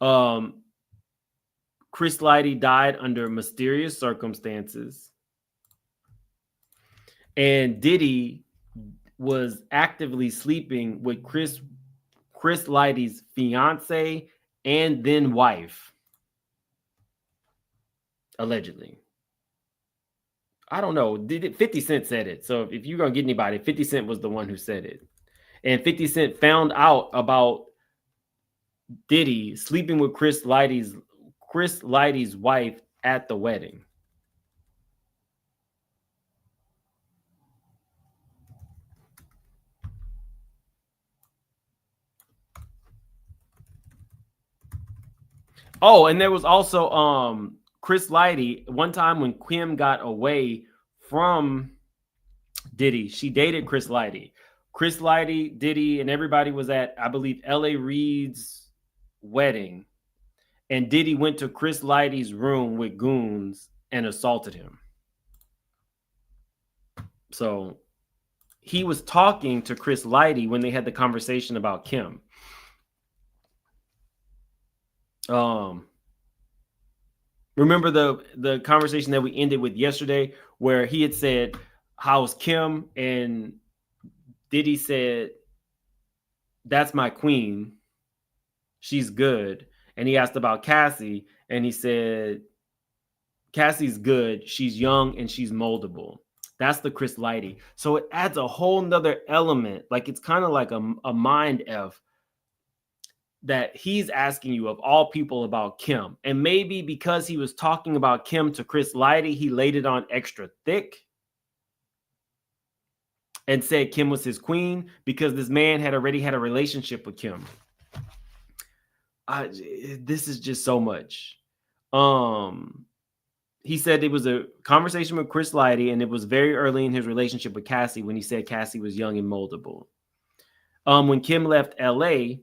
Chris Lighty died under mysterious circumstances. And Diddy was actively sleeping with Chris Lighty's fiance and then wife. Allegedly. I don't know. 50 Cent said it. So if you're going to get anybody, 50 Cent was the one who said it. And 50 Cent found out about Diddy sleeping with Chris Lighty's Chris Lighty's wife at the wedding. Oh, and there was also Chris Lighty. One time when Kim got away from Diddy, she dated Chris Lighty. Chris Lighty, Diddy, and everybody was at, I believe, L.A. Reid's wedding. And Diddy went to Chris Lighty's room with goons and assaulted him. So he was talking to Chris Lighty when they had the conversation about Kim. Remember the conversation that we ended with yesterday where he had said, how's Kim? And Diddy said, that's my queen. She's good. And he asked about Cassie, and he said, Cassie's good. She's young and she's moldable. That's the Chris Lighty. So it adds a whole nother element. Like it's kind of like a mind F that he's asking you of all people about Kim. And maybe because he was talking about Kim to Chris Lighty, he laid it on extra thick and said Kim was his queen because this man had already had a relationship with Kim. This is just so much. He said it was a conversation with Chris Lighty, and it was very early in his relationship with Cassie when he said Cassie was young and moldable. When Kim left LA,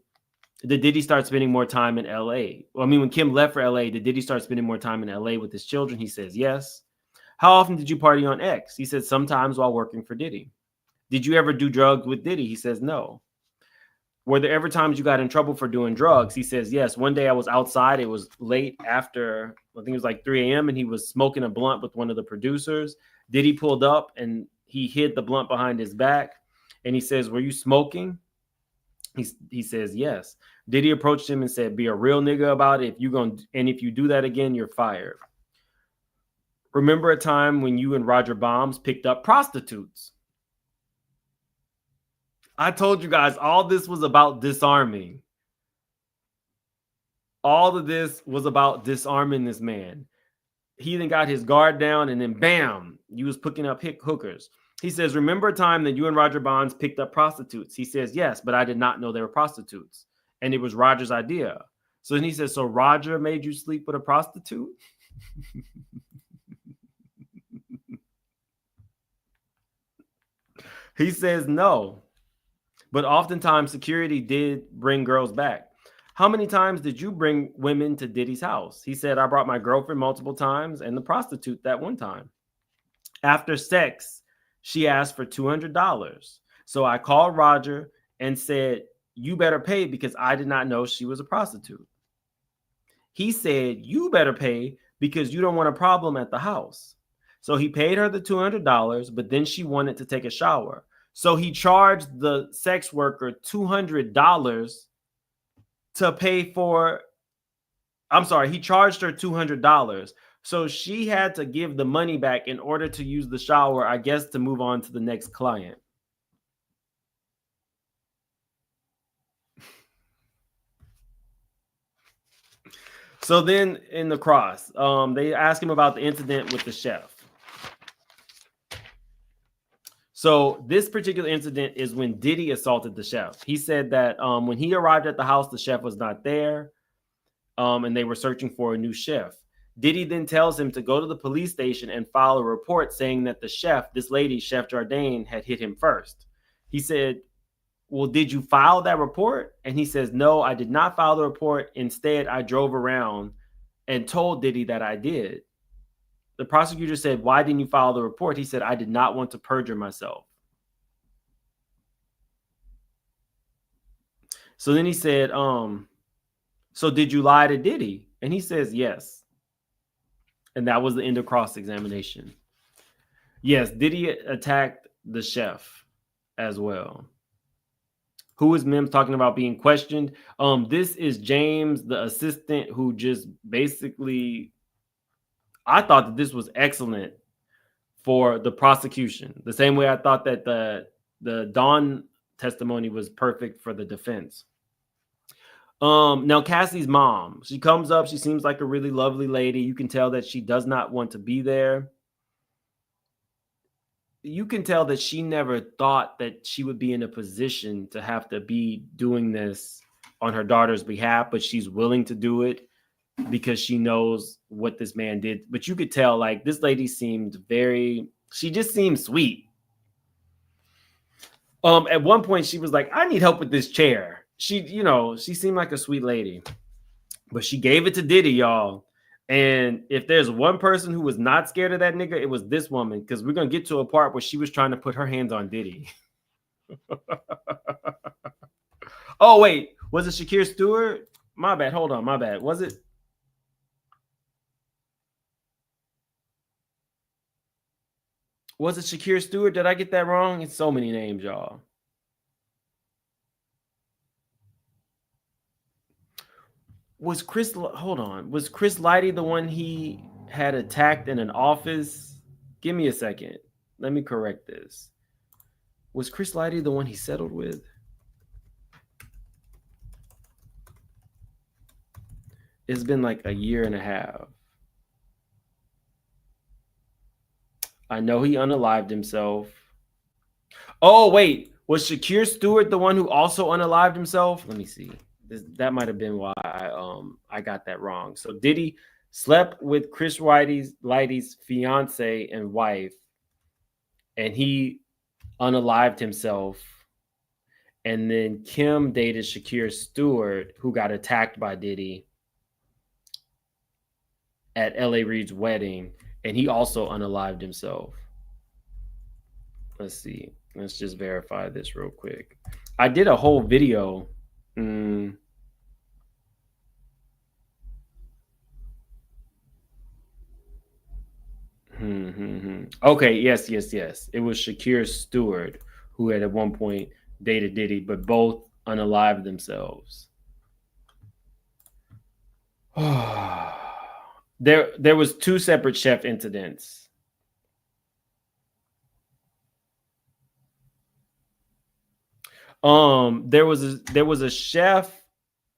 did Diddy start spending more time in LA? Well, I mean, when Kim left for LA, did Diddy start spending more time in LA with his children? He says yes. How often did you party on X? He said sometimes while working for Diddy. Did you ever do drugs with Diddy? He says no. Were there ever times you got in trouble for doing drugs? He says yes. One day I was outside. It was late after, I think it was like 3 a.m. and he was smoking a blunt with one of the producers. Diddy pulled up and he hid the blunt behind his back. And he says, were you smoking? He says yes. Diddy approached him and said, be a real nigga about it. If you do that again, you're fired. Remember a time when you and Roger Bombs picked up prostitutes? I told you guys all this was about disarming. All of this was about disarming this man. He then got his guard down and then bam, you was picking up hookers. He says, remember a time that you and Roger Bonds picked up prostitutes? He says, yes, but I did not know they were prostitutes. And it was Roger's idea. So then he says, so Roger made you sleep with a prostitute? He says, no. But oftentimes security did bring girls back. How many times did you bring women to Diddy's house? He said, I brought my girlfriend multiple times and the prostitute that one time. After sex, she asked for $200. So I called Roger and said, you better pay because I did not know she was a prostitute. He said, you better pay because you don't want a problem at the house. So he paid her the $200, but then she wanted to take a shower. So he charged the sex worker $200 to pay for, he charged her $200. So she had to give the money back in order to use the shower, I guess, to move on to the next client. So then in the cross, they ask him about the incident with the chef. So this particular incident is when Diddy assaulted the chef. He said that when he arrived at the house, the chef was not there, and they were searching for a new chef. Diddy then tells him to go to the police station and file a report saying that the chef, this lady, Chef Jardine, had hit him first. He said, well, did you file that report? And he says, no, I did not file the report. Instead, I drove around and told Diddy that I did. The prosecutor said, why didn't you file the report? He said, I did not want to perjure myself. So then he said, so did you lie to Diddy? And he says, yes. And that was the end of cross-examination. Yes, Diddy attacked the chef as well. Who is Mims talking about being questioned? This is James, the assistant, who just basically, I thought that this was excellent for the prosecution. The same way I thought that the Dawn testimony was perfect for the defense. Now Cassie's mom, she comes up. She seems like a really lovely lady. You can tell that she does not want to be there. You can tell that she never thought that she would be in a position to have to be doing this on her daughter's behalf, but she's willing to do it because she knows what this man did. But you could tell, like, this lady seemed she just seemed sweet. At one point she was like, I need help with this chair. She seemed like a sweet lady, but she gave it to Diddy, y'all. And if there's one person who was not scared of that nigga, it was this woman, because we're going to get to a part where she was trying to put her hands on Diddy. Oh, wait. Was it Shakir Stewart? My bad. Hold on. My bad. Was it? Was it Shakir Stewart? Did I get that wrong? It's so many names, y'all. Was Chris Lighty the one he had attacked in an office? Give me a second. Let me correct this. Was Chris Lighty the one he settled with? It's been like a year and a half. I know he unalived himself. Oh, wait. Was Shakir Stewart the one who also unalived himself? Let me see. That might have been why I got that wrong. So Diddy slept with Chris Lighty's fiance and wife, and he unalived himself. And then Kim dated Shakir Stewart, who got attacked by Diddy at L.A. Reid's wedding, and he also unalived himself. Let's see. Let's just verify this real quick. I did a whole video. Okay, yes. It was Shakir Stewart who had at one point dated Diddy, but both unalived themselves. There was 2 separate chef incidents. There was a chef,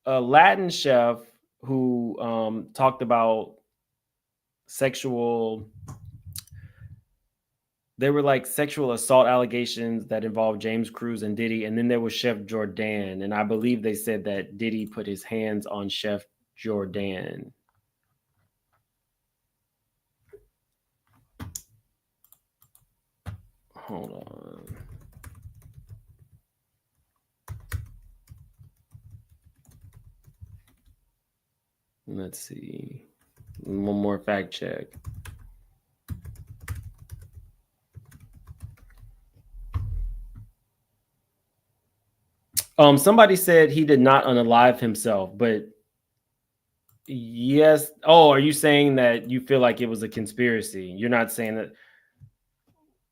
a Latin chef, who talked about there were like sexual assault allegations that involved James Cruz and Diddy. And then there was Chef Jordan. And I believe they said that Diddy put his hands on Chef Jordan. Hold on. Let's see. One more fact check. Somebody said he did not unalive himself, but yes. Oh, are you saying that you feel like it was a conspiracy? You're not saying that.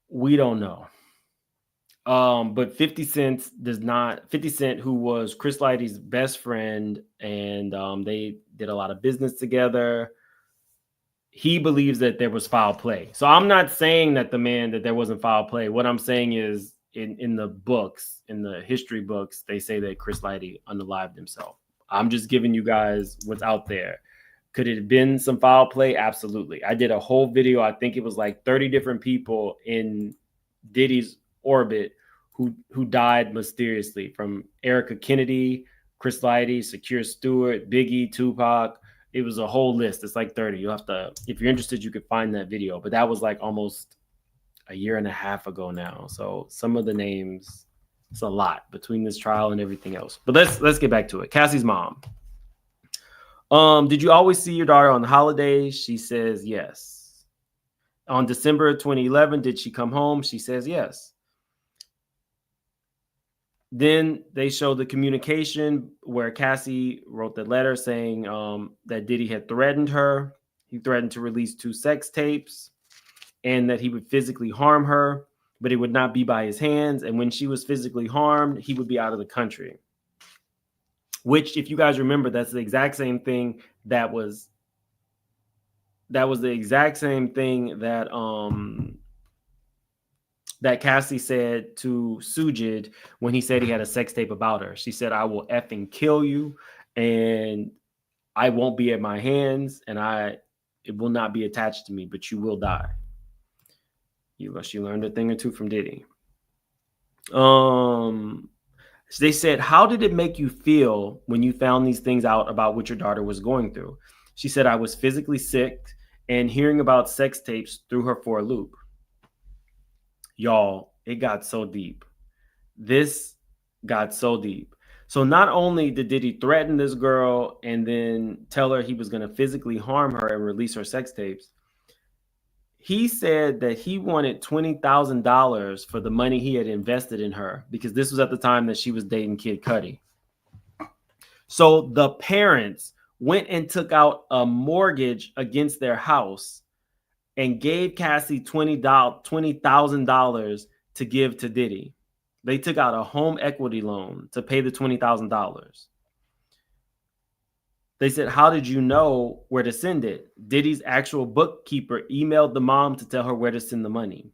We don't know. But 50 Cent, who was Chris Lighty's best friend, and they did a lot of business together. He believes that there was foul play. So I'm not saying that there wasn't foul play. What I'm saying is in the books, in the history books, they say that Chris Lighty unalived himself. I'm just giving you guys what's out there. Could it have been some foul play? Absolutely. I did a whole video. I think it was like 30 different people in Diddy's orbit who died mysteriously, from Erica Kennedy, Chris Lighty, Shakir Stewart, Biggie, Tupac. It was a whole list. It's like 30. You'll have to, if you're interested, you could find that video. But that was like almost a year and a half ago now. So some of the names, it's a lot between this trial and everything else. But let's get back to it. Cassie's mom. Did you always see your daughter on the holidays? She says yes. On December 2011, did she come home? She says yes. Then they show the communication where Cassie wrote the letter saying that Diddy had threatened her. He threatened to release 2 sex tapes and that he would physically harm her, but it would not be by his hands. And when she was physically harmed, he would be out of the country. Which, if you guys remember, that's the exact same thing that was the exact same thing that that Cassie said to Sujid when he said he had a sex tape about her. She said, "I will effing kill you." and I won't be at my hands, and it will not be attached to me, but you will die. She learned a thing or two from Diddy. They said, how did it make you feel when you found these things out about what your daughter was going through? She said, I was physically sick and hearing about sex tapes threw her for a loop. Y'all, it got so deep. This got so deep. So not only did Diddy threaten this girl and then tell her he was going to physically harm her and release her sex tapes, he said that he wanted $20,000 for the money he had invested in her, because this was at the time that she was dating Kid Cudi. So the parents went and took out a mortgage against their house and gave Cassie $20,000 to give to Diddy. They took out a home equity loan to pay the $20,000. They said, how did you know where to send it? Diddy's actual bookkeeper emailed the mom to tell her where to send the money.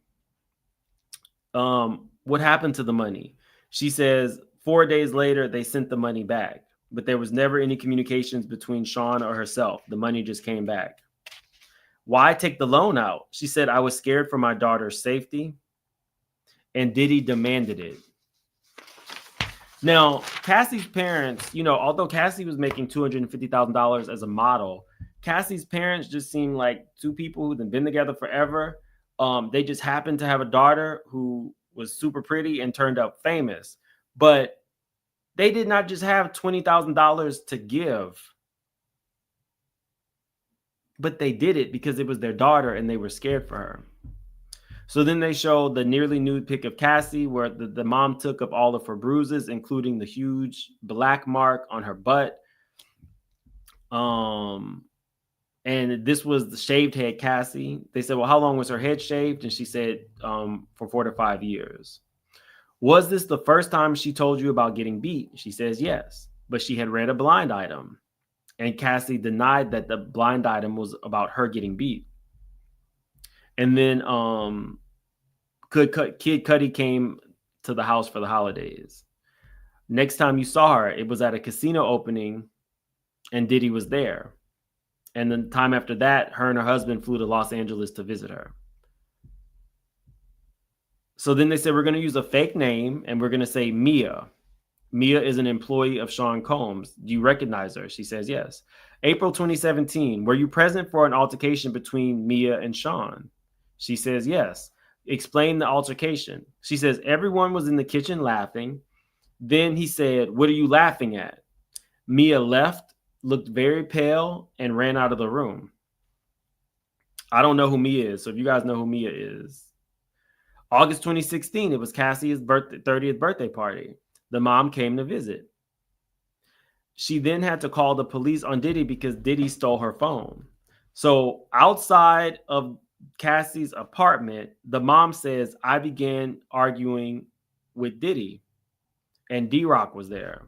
What happened to the money? She says 4 days later, they sent the money back, but there was never any communications between Sean or herself. The money just came back. Why take the loan out? She said, I was scared for my daughter's safety, and Diddy demanded it. Now, Cassie's parents, although Cassie was making $250,000 as a model, Cassie's parents just seemed like two people who'd been together forever. They just happened to have a daughter who was super pretty and turned up famous. But they did not just have $20,000 to give. But they did it because it was their daughter and they were scared for her. So then they showed the nearly nude pic of Cassie where the mom took up all of her bruises, including the huge black mark on her butt. And this was the shaved head Cassie. They said, well, how long was her head shaved? And she said, for 4 to 5 years. Was this the first time she told you about getting beat? She says, yes, but she had read a blind item. And Cassie denied that the blind item was about her getting beat. And then Kid Cudi came to the house for the holidays. Next time you saw her, it was at a casino opening and Diddy was there. And the time after that, her and her husband flew to Los Angeles to visit her. So then they said, we're going to use a fake name and we're going to say Mia. Mia is an employee of Sean Combs. Do you recognize her? She says, yes. April 2017, were you present for an altercation between Mia and Sean? She says, yes. Explain the altercation. She says, everyone was in the kitchen laughing. Then he said, what are you laughing at? Mia left, looked very pale, and ran out of the room. I don't know who Mia is, so if you guys know who Mia is. August 2016, it was Cassie's 30th birthday party. The mom came to visit. She then had to call the police on Diddy because Diddy stole her phone. So outside of Cassie's apartment, the mom says, I began arguing with Diddy and D-Rock was there.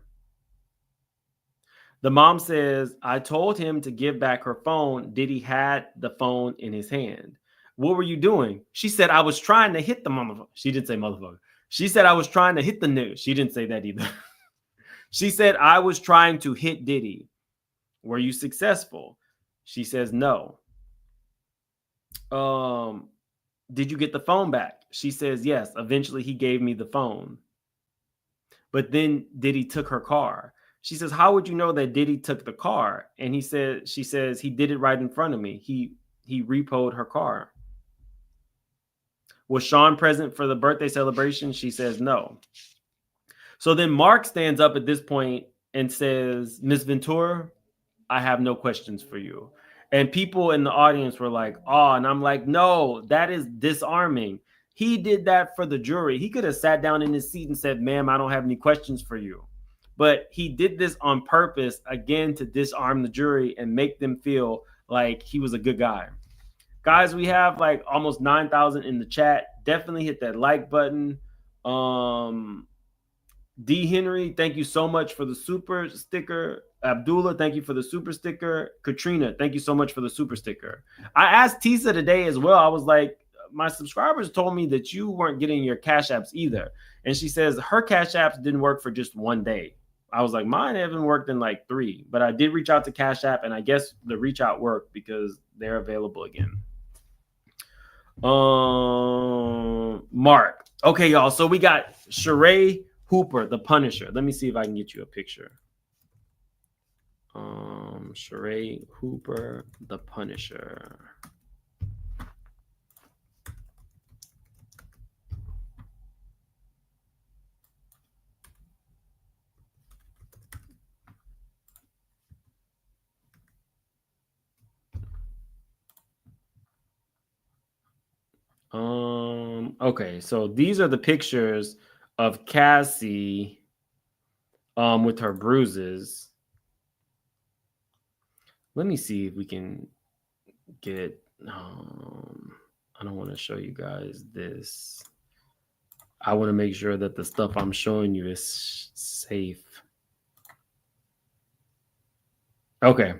The mom says, I told him to give back her phone. Diddy had the phone in his hand. What were you doing? She said, I was trying to hit the motherfucker. She didn't say motherfucker. She said, I was trying to hit the nigga. She didn't say that either. She said, I was trying to hit Diddy. Were you successful? She says, no. Did you get the phone back? She says, yes. Eventually he gave me the phone. But then Diddy took her car. She says, how would you know that Diddy took the car? And she says, he did it right in front of me. He repoed her car. Was Sean present for the birthday celebration? She says, no. So then Mark stands up at this point and says, Miss Ventura, I have no questions for you. And people in the audience were like, oh, and I'm like, no, that is disarming. He did that for the jury. He could have sat down in his seat and said, ma'am, I don't have any questions for you. But he did this on purpose, again, to disarm the jury and make them feel like he was a good guy. Guys, we have like almost 9,000 in the chat. Definitely hit that like button. D. Henry, thank you so much for the super sticker. Abdullah, thank you for the super sticker. Katrina, thank you so much for the super sticker. I asked Tisa today as well. I was like, my subscribers told me that you weren't getting your Cash Apps either. And she says her Cash Apps didn't work for just one day. I was like, mine haven't worked in like 3, but I did reach out to Cash App, and I guess the reach out worked because they're available again. Mark. Okay, y'all. So we got Sheree Hooper, the Punisher. Let me see if I can get you a picture. Sheree Hooper, the Punisher. Okay, so these are the pictures of Cassie with her bruises. Let me see if we can get I don't want to show you guys this. I want to make sure that the stuff I'm showing you is safe. Okay.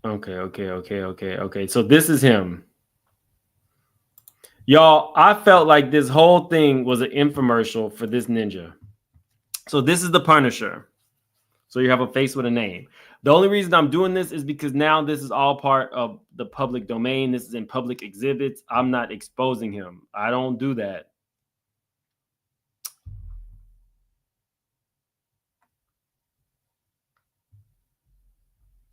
Okay. So this is him. Y'all, I felt like this whole thing was an infomercial for this ninja. So this is the Punisher. So you have a face with a name. The only reason I'm doing this is because now this is all part of the public domain. This is in public exhibits. I'm not exposing him. I don't do that.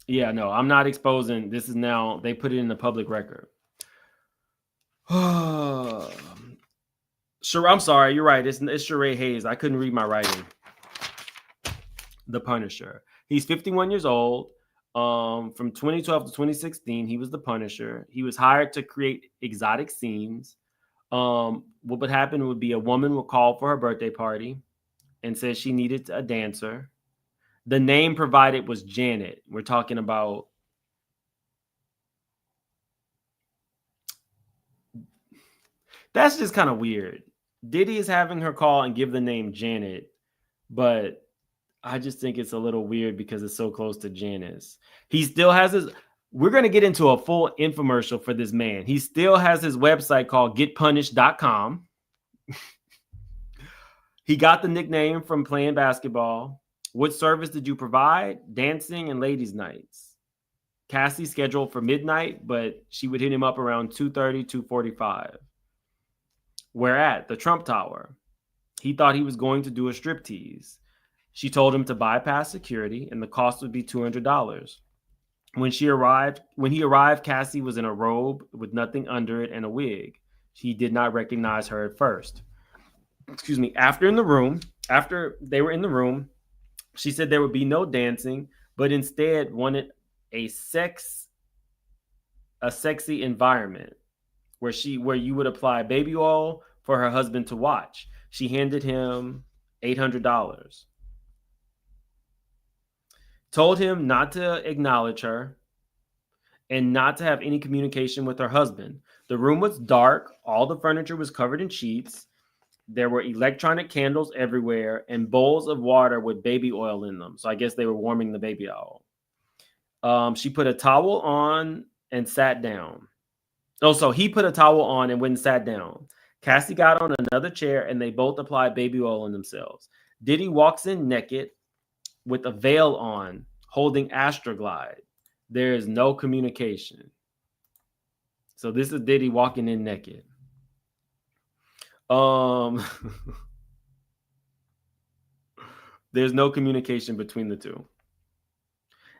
Yeah, no, I'm not exposing. This is now, they put it in the public record. Sure, I'm sorry. You're right. It's Sheree Hayes. I couldn't read my writing. The Punisher. He's 51 years old. From 2012 to 2016, he was the Punisher. He was hired to create exotic scenes. What would happen would be a woman would call for her birthday party and said she needed a dancer. The name provided was Janet. We're talking about that's just kind of weird. Diddy is having her call and give the name Janet, but I just think it's a little weird because it's so close to Janice. He still has his, we're going to get into a full infomercial for this man. He still has his website called getpunished.com. He got the nickname from playing basketball. What service did you provide? Dancing and ladies' nights. Cassie scheduled for midnight, but she would hit him up around 2:30, 2:45. We're at the Trump Tower. He thought he was going to do a striptease. She told him to bypass security and the cost would be $200. When he arrived, Cassie was in a robe with nothing under it and a wig. He did not recognize her at first. Excuse me. After they were in the room, she said there would be no dancing, but instead wanted a sexy environment where you would apply baby oil for her husband to watch. She handed him $800. Told him not to acknowledge her and not to have any communication with her husband. The room was dark. All the furniture was covered in sheets. There were electronic candles everywhere and bowls of water with baby oil in them. So I guess they were warming the baby oil. She put a towel on and sat down. Oh, so he put a towel on and went and sat down. Cassie got on another chair and they both applied baby oil on themselves. Diddy walks in naked with a veil on, holding Astroglide. There is no communication. So this is Diddy walking in naked. There's no communication between the two.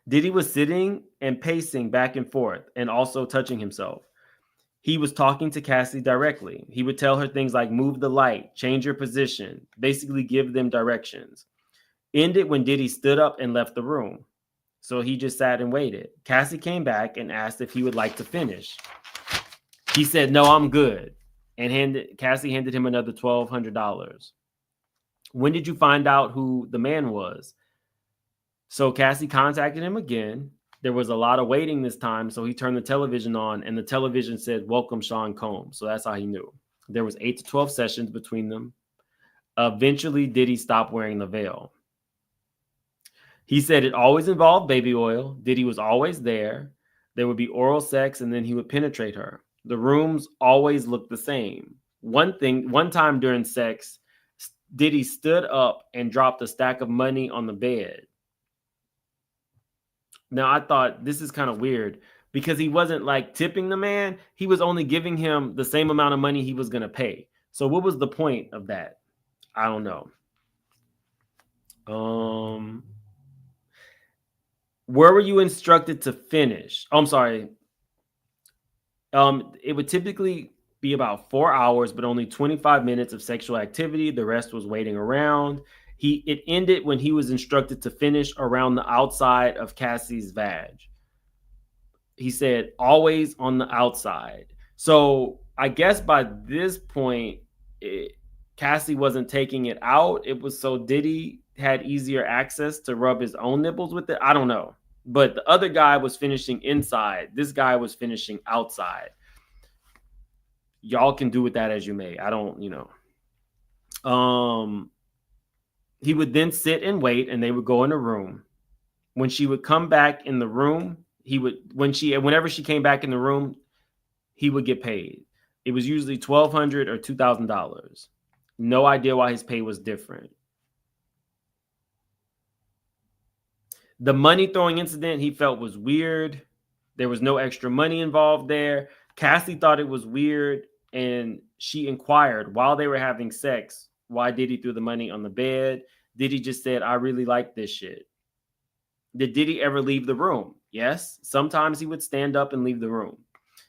Diddy was sitting and pacing back and forth and also touching himself. He was talking to Cassie directly. He would tell her things like move the light, change your position, basically give them directions. Ended when Diddy stood up and left the room. So he just sat and waited. Cassie came back and asked if he would like to finish. He said, no, I'm good. And Cassie handed him another $1,200. When did you find out who the man was? So Cassie contacted him again. There was a lot of waiting this time, so he turned the television on, and the television said, welcome, Sean Combs. So that's how he knew. There was 8 to 12 sessions between them. Eventually, Diddy stopped wearing the veil. He said it always involved baby oil. Diddy was always there. There would be oral sex, and then he would penetrate her. The rooms always looked the same. One time during sex, Diddy stood up and dropped a stack of money on the bed. Now, I thought this is kind of weird because he wasn't like tipping the man. He was only giving him the same amount of money he was going to pay. So what was the point of that? I don't know. Where were you instructed to finish? Oh, I'm sorry. It would typically be about 4 hours, but only 25 minutes of sexual activity. The rest was waiting around. It ended when he was instructed to finish around the outside of Cassie's vag. He said, always on the outside. So I guess by this point, Cassie wasn't taking it out. It was so Diddy had easier access to rub his own nipples with it. I don't know. But the other guy was finishing inside. This guy was finishing outside. Y'all can do with that as you may. I don't, he would then sit and wait, and they would go in a room. When she would come back in the room, whenever she came back in the room, he would get paid. It was usually $1,200 or $2,000. No idea why his pay was different. The money throwing incident he felt was weird. There was no extra money involved there. Cassie thought it was weird, and she inquired while they were having sex why Diddy threw the money on the bed. Diddy just said, I really like this shit. Did Diddy ever leave the room? Yes. Sometimes he would stand up and leave the room.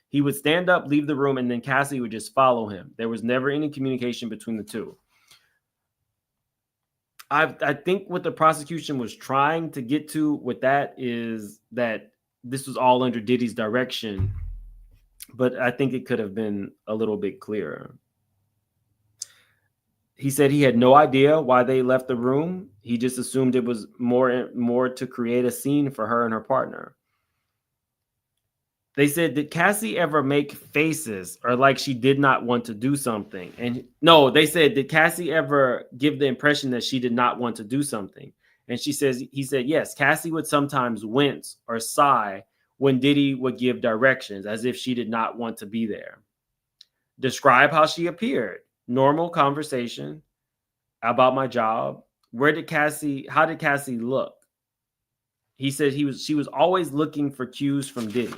He would stand up, leave the room, and then Cassie would just follow him. There was never any communication between the two. I think what the prosecution was trying to get to with that is that this was all under Diddy's direction, but I think it could have been a little bit clearer. He said he had no idea why they left the room. He just assumed it was more to create a scene for her and her partner. They said, did Cassie ever make faces or like she did not want to do something? And no, they said, did Cassie ever give the impression that she did not want to do something? And he said, yes, Cassie would sometimes wince or sigh when Diddy would give directions as if she did not want to be there. Describe how she appeared. Normal conversation about my job. How did Cassie look? He said she was always looking for cues from Diddy.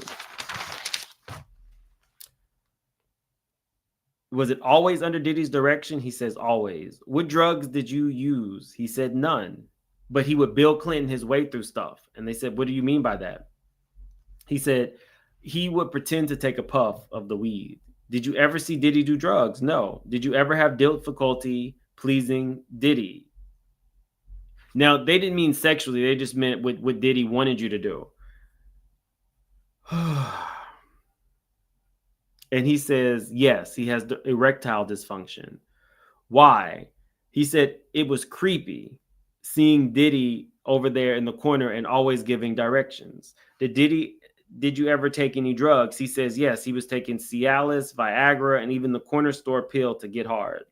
Was it always under Diddy's direction? He says always. What drugs did you use? He said none. But he would Bill Clinton his way through stuff. And they said, what do you mean by that? He said he would pretend to take a puff of the weed. Did you ever see Diddy do drugs? No. Did you ever have difficulty pleasing Diddy? Now, they didn't mean sexually. They just meant what Diddy wanted you to do. And he says, yes, he has erectile dysfunction. Why? He said it was creepy seeing Diddy over there in the corner and always giving directions. Did you ever take any drugs? He says, yes, he was taking Cialis, Viagra, and even the corner store pill to get hard.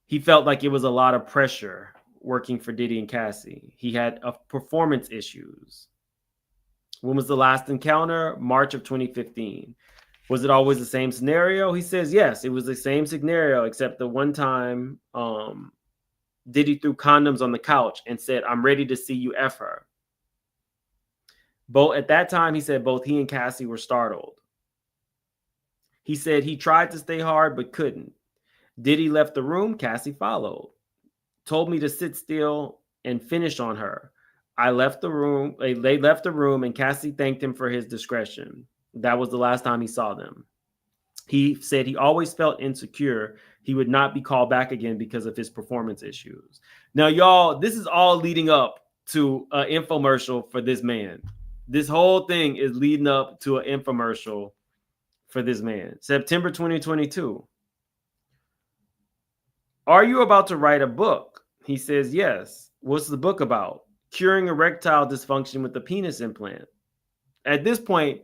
He felt like it was a lot of pressure working for Diddy and Cassie. He had performance issues. When was the last encounter? March of 2015. Was it always the same scenario? He says, yes, it was the same scenario, except the one time Diddy threw condoms on the couch and said, I'm ready to see you F her. At that time, he said both he and Cassie were startled. He said he tried to stay hard, but couldn't. Diddy left the room. Cassie followed. Told me to sit still and finish on her. I left the room. They left the room, and Cassie thanked him for his discretion. That was the last time he saw them. He said he always felt insecure. He would not be called back again because of his performance issues. Now, y'all, this is all leading up to an infomercial for this man. This whole thing is leading up to an infomercial for this man. September 2022. Are you about to write a book? He says, yes. What's the book about? Curing erectile dysfunction with the penis implant. At this point,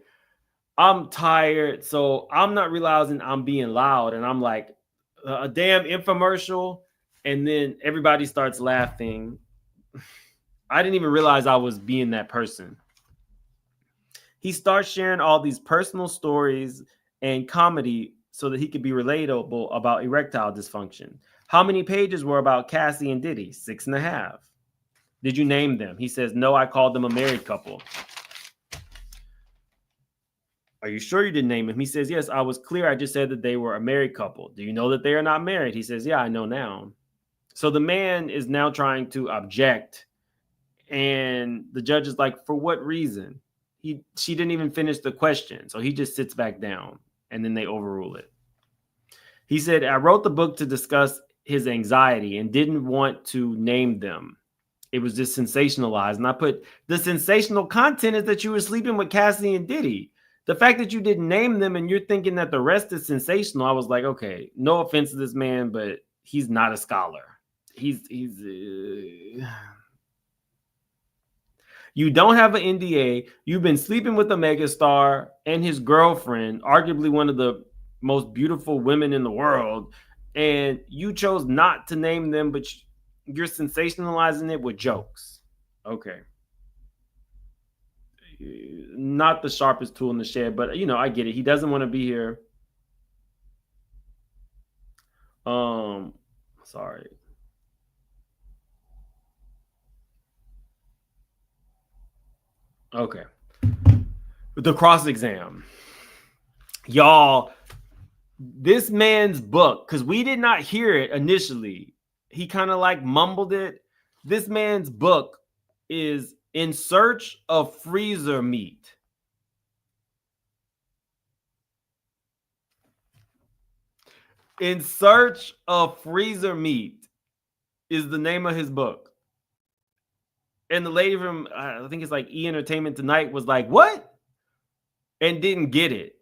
I'm tired, so I'm not realizing I'm being loud, and I'm like, a damn infomercial, and then everybody starts laughing. I didn't even realize I was being that person. He starts sharing all these personal stories and comedy so that he could be relatable about erectile dysfunction. How many pages were about Cassie and Diddy? 6.5. Did you name them? He says, no, I called them a married couple. Are you sure you didn't name him? He says, yes, I was clear. I just said that they were a married couple. Do you know that they are not married? He says, yeah, I know now. So the man is now trying to object. And the judge is like, for what reason? She didn't even finish the question. So he just sits back down and then they overrule it. He said, I wrote the book to discuss his anxiety and didn't want to name them. It was just sensationalized. And I put the sensational content is that you were sleeping with Cassie and Diddy. The fact that you didn't name them and you're thinking that the rest is sensational, I was like, okay, no offense to this man, but he's not a scholar. You don't have an NDA. You've been sleeping with a megastar and his girlfriend, arguably one of the most beautiful women in the world, and you chose not to name them, but you're sensationalizing it with jokes. Okay. Not the sharpest tool in the shed, but I get it. He doesn't want to be here. Sorry. Okay. The cross exam. Y'all, this man's book, because we did not hear it initially. He kind of like mumbled it. This man's book is In Search of Freezer Meat. In Search of Freezer Meat is the name of his book. And the lady from, I think it's like E! Entertainment Tonight was like, what? And didn't get it.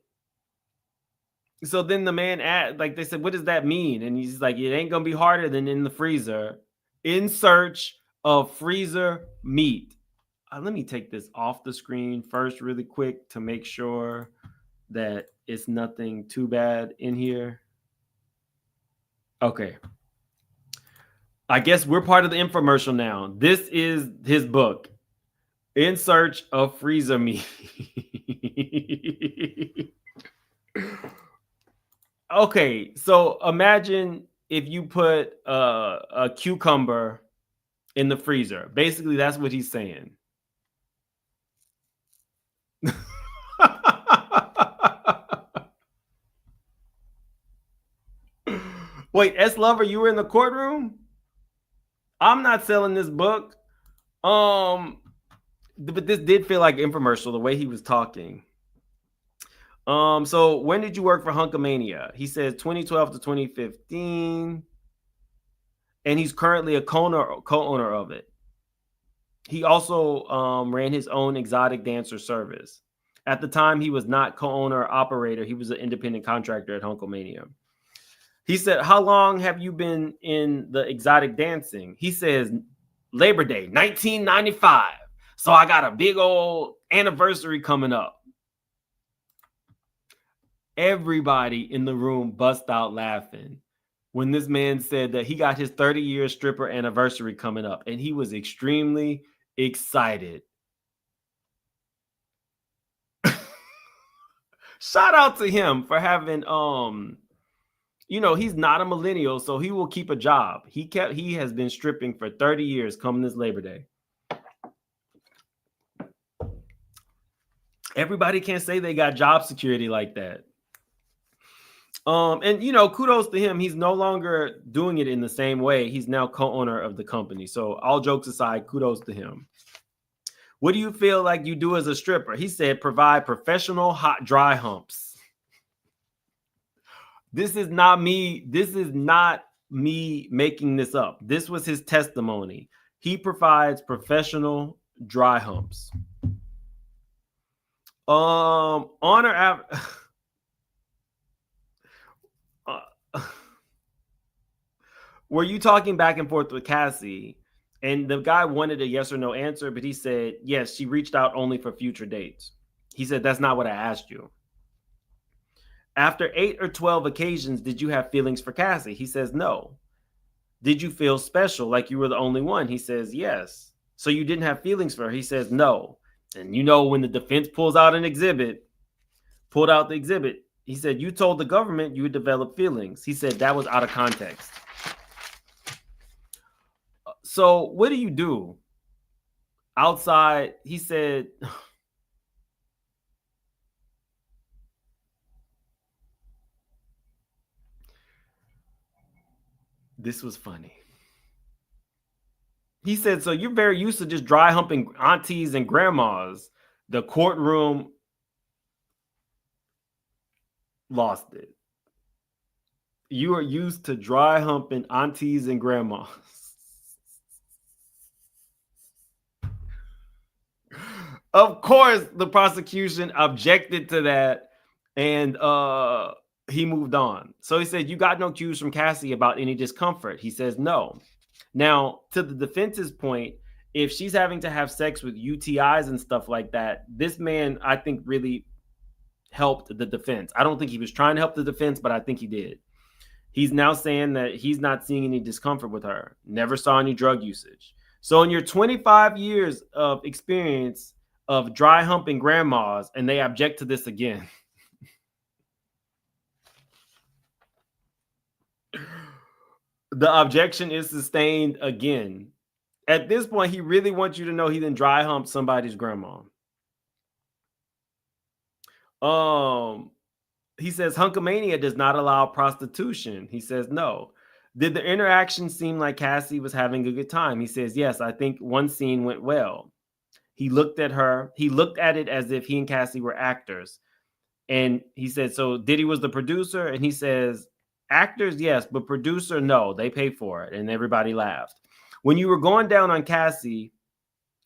So then the man asked, like they said, what does that mean? And he's like, it ain't going to be harder than in the freezer. In search of freezer meat. Let me take this off the screen first really quick to make sure that it's nothing too bad in here. Okay. I guess we're part of the infomercial now. This is his book, In Search of Freezer Meat. Okay, so imagine if you put a cucumber in the freezer. Basically, that's what he's saying. Wait, S. Lover, you were in the courtroom? I'm not selling this book. But this did feel like infomercial, the way he was talking. So when did you work for Hunkamania? He says 2012 to 2015. And he's currently a co-owner of it. He also ran his own exotic dancer service. At the time, he was not co-owner or operator. He was an independent contractor at Hunkamania. He said, how long have you been in the exotic dancing? He says, Labor Day, 1995. So I got a big old anniversary coming up. Everybody in the room bust out laughing when this man said that he got his 30-year stripper anniversary coming up, and he was extremely excited. Shout out to him for having, he's not a millennial, so he will keep a job. He has been stripping for 30 years coming this Labor Day. Everybody can't say they got job security like that. And kudos to him. He's no longer doing it in the same way. He's now co-owner of the company. So all jokes aside, kudos to him. What do you feel like you do as a stripper? He said, provide professional hot dry humps. This is not me. This is not me making this up. This was his testimony. He provides professional dry humps. Were you talking back and forth with Cassie? And the guy wanted a yes or no answer, but he said, yes, she reached out only for future dates. He said, that's not what I asked you. After 8 or 12 occasions, did you have feelings for Cassie? He says, no. Did you feel special, like you were the only one? He says, yes. So you didn't have feelings for her? He says, no. And when the defense pulled out the exhibit, he said, you told the government you would develop feelings. He said, that was out of context. So what do you do outside? He said, this was funny. He said, so you're very used to just dry humping aunties and grandmas. The courtroom lost it. You are used to dry humping aunties and grandmas. Of course, the prosecution objected to that, and he moved on. So he said, you got no cues from Cassie about any discomfort. He says no. Now, to the defense's point, if she's having to have sex with UTIs and stuff like that, this man, I think, really helped the defense. I don't think he was trying to help the defense, but I think he did. He's now saying that he's not seeing any discomfort with her, never saw any drug usage. So in your 25 years of experience of dry humping grandmas, and they object to this again. The objection is sustained again. At this point, he really wants you to know he didn't dry hump somebody's grandma. He says hunkamania does not allow prostitution. He says no. Did the interaction seem like Cassie was having a good time? He says yes. I think one scene went well. He looked at her. He looked at it as if he and Cassie were actors. And he said, so Diddy was the producer? And he says, actors, yes, but producer, no. They paid for it. And everybody laughed. When you were going down on Cassie,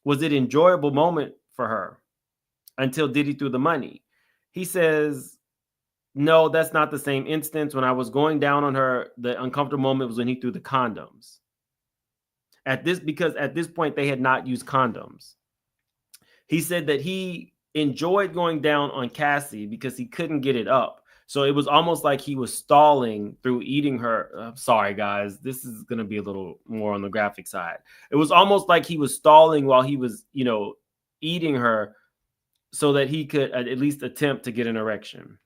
was it an enjoyable moment for her until Diddy threw the money? He says, no, that's not the same instance. When I was going down on her, the uncomfortable moment was when he threw the condoms. Because at this point, they had not used condoms. He said that he enjoyed going down on Cassie because he couldn't get it up. So it was almost like he was stalling through eating her. Sorry, guys. This is going to be a little more on the graphic side. It was almost like he was stalling while he was, eating her so that he could at least attempt to get an erection.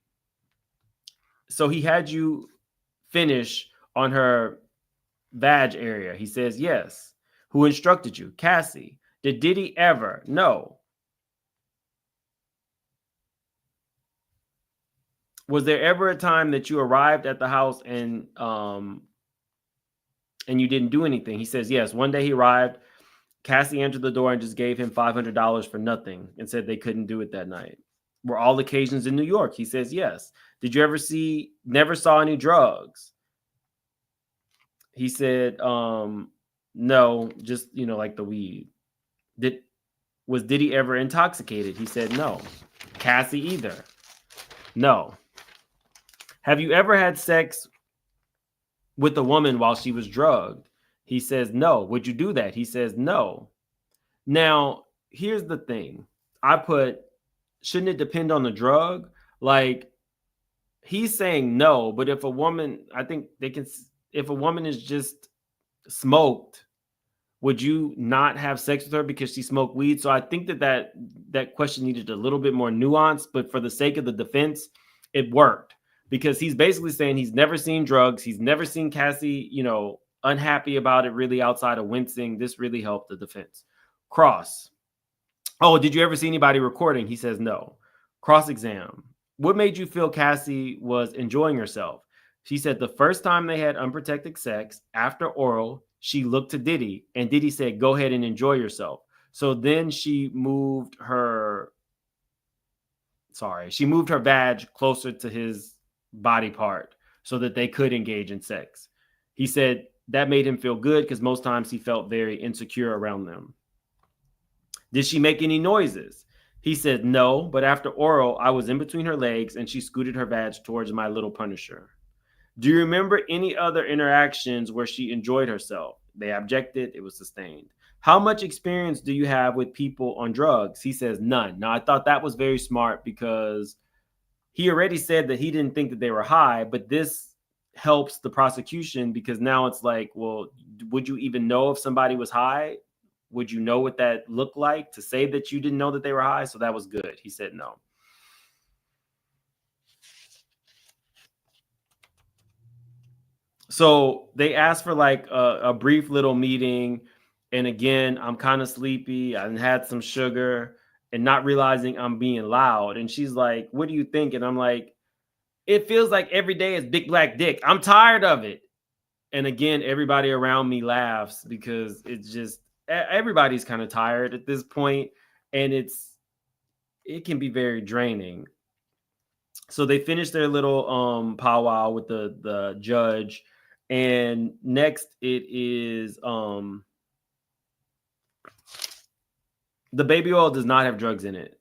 So he had you finish on her vag area. He says, yes. Who instructed you? Cassie. Did Diddy ever? No. Was there ever a time that you arrived at the house and you didn't do anything? He says, yes. One day he arrived. Cassie entered the door and just gave him $500 for nothing and said they couldn't do it that night. Were all occasions in New York? He says, yes. Did you never saw any drugs? He said, no, just, like the weed. Was Diddy ever intoxicated? He said, no. Cassie either. No. Have you ever had sex with a woman while she was drugged? He says, no. Would you do that? He says, no. Now, here's the thing. Shouldn't it depend on the drug? Like, he's saying no, but if a woman, if a woman is just smoked, would you not have sex with her because she smoked weed? So I think that question needed a little bit more nuance, but for the sake of the defense, it worked because he's basically saying he's never seen drugs. He's never seen Cassie, unhappy about it really outside of wincing. This really helped the defense. Cross. Oh, did you ever see anybody recording? He says no. Cross-exam. What made you feel Cassie was enjoying herself? She said the first time they had unprotected sex, after oral, she looked to Diddy, and Diddy said, go ahead and enjoy yourself. So then she moved her vag closer to his body part so that they could engage in sex. He said that made him feel good because most times he felt very insecure around them. Did she make any noises? He said no, but after oral, I was in between her legs and she scooted her vag towards my little punisher. Do you remember any other interactions where she enjoyed herself? They objected. It was sustained. How much experience do you have with people on drugs? He says none. Now, I thought that was very smart because he already said that he didn't think that they were high, but this helps the prosecution because now it's like, well, would you even know if somebody was high? Would you know what that looked like to say that you didn't know that they were high? So that was good. He said no. So they asked for like a brief little meeting. And again, I'm kind of sleepy. I had some sugar and not realizing I'm being loud. And she's like, what do you think? And I'm like, it feels like every day is big black dick. I'm tired of it. And again, everybody around me laughs because it's just, everybody's kind of tired at this point, and it can be very draining. So they finished their little powwow with the judge, and next it is the baby oil does not have drugs in it.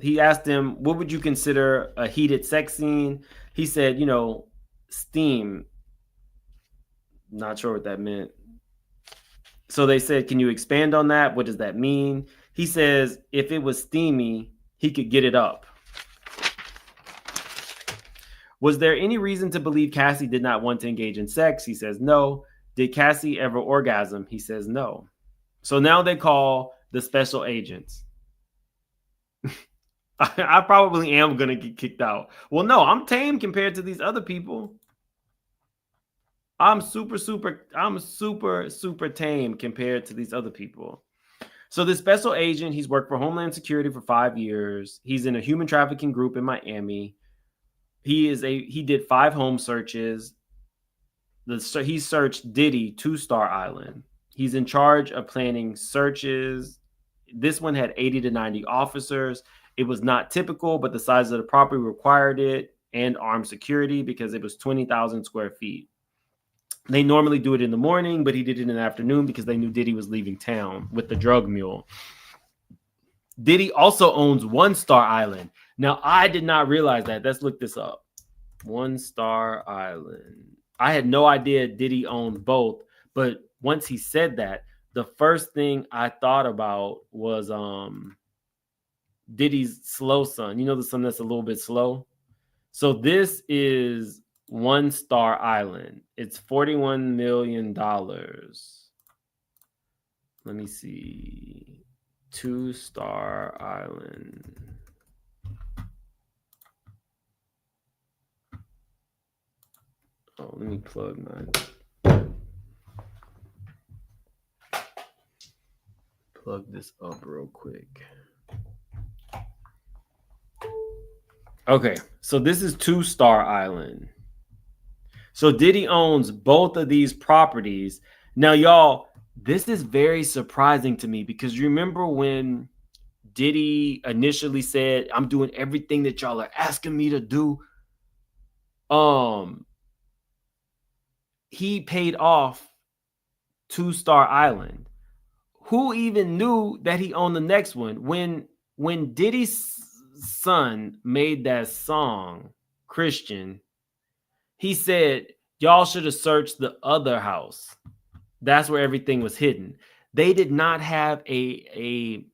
He asked him, what would you consider a heated sex scene? He said, steam. Not sure what that meant. So they said, can you expand on that? What does that mean? He says, if it was steamy, he could get it up. Was there any reason to believe Cassie did not want to engage in sex? He says, no. Did Cassie ever orgasm? He says, no. So now they call the special agents. I probably am going to get kicked out. Well, no, I'm tame compared to these other people. I'm super tame compared to these other people. So the special agent, he's worked for Homeland Security for 5 years. He's in a human trafficking group in Miami. He did 5 home searches. He searched Diddy 2-Star Island. He's in charge of planning searches. This one had 80 to 90 officers. It was not typical, but the size of the property required it, and armed security because it was 20,000 square feet. They normally do it in the morning, but he did it in the afternoon because they knew Diddy was leaving town with the drug mule. Diddy also owns 1-Star Island. Now, I did not realize that. Let's look this up. 1-Star Island. I had no idea Diddy owned both, but once he said that, the first thing I thought about was Diddy's slow son. You know, the son that's a little bit slow. So this is 1-Star Island. It's $41 million. Let me see. 2-Star Island. Oh, let me plug mine. Plug this up real quick. Okay, so this is 2-Star Island. So Diddy owns both of these properties. Now, y'all, this is very surprising to me because you remember when Diddy initially said, I'm doing everything that y'all are asking me to do. He paid off 2-Star Island. Who even knew that he owned the next one? When Diddy's son made that song, Christian, he said, y'all should have searched the other house. That's where everything was hidden. They did not have they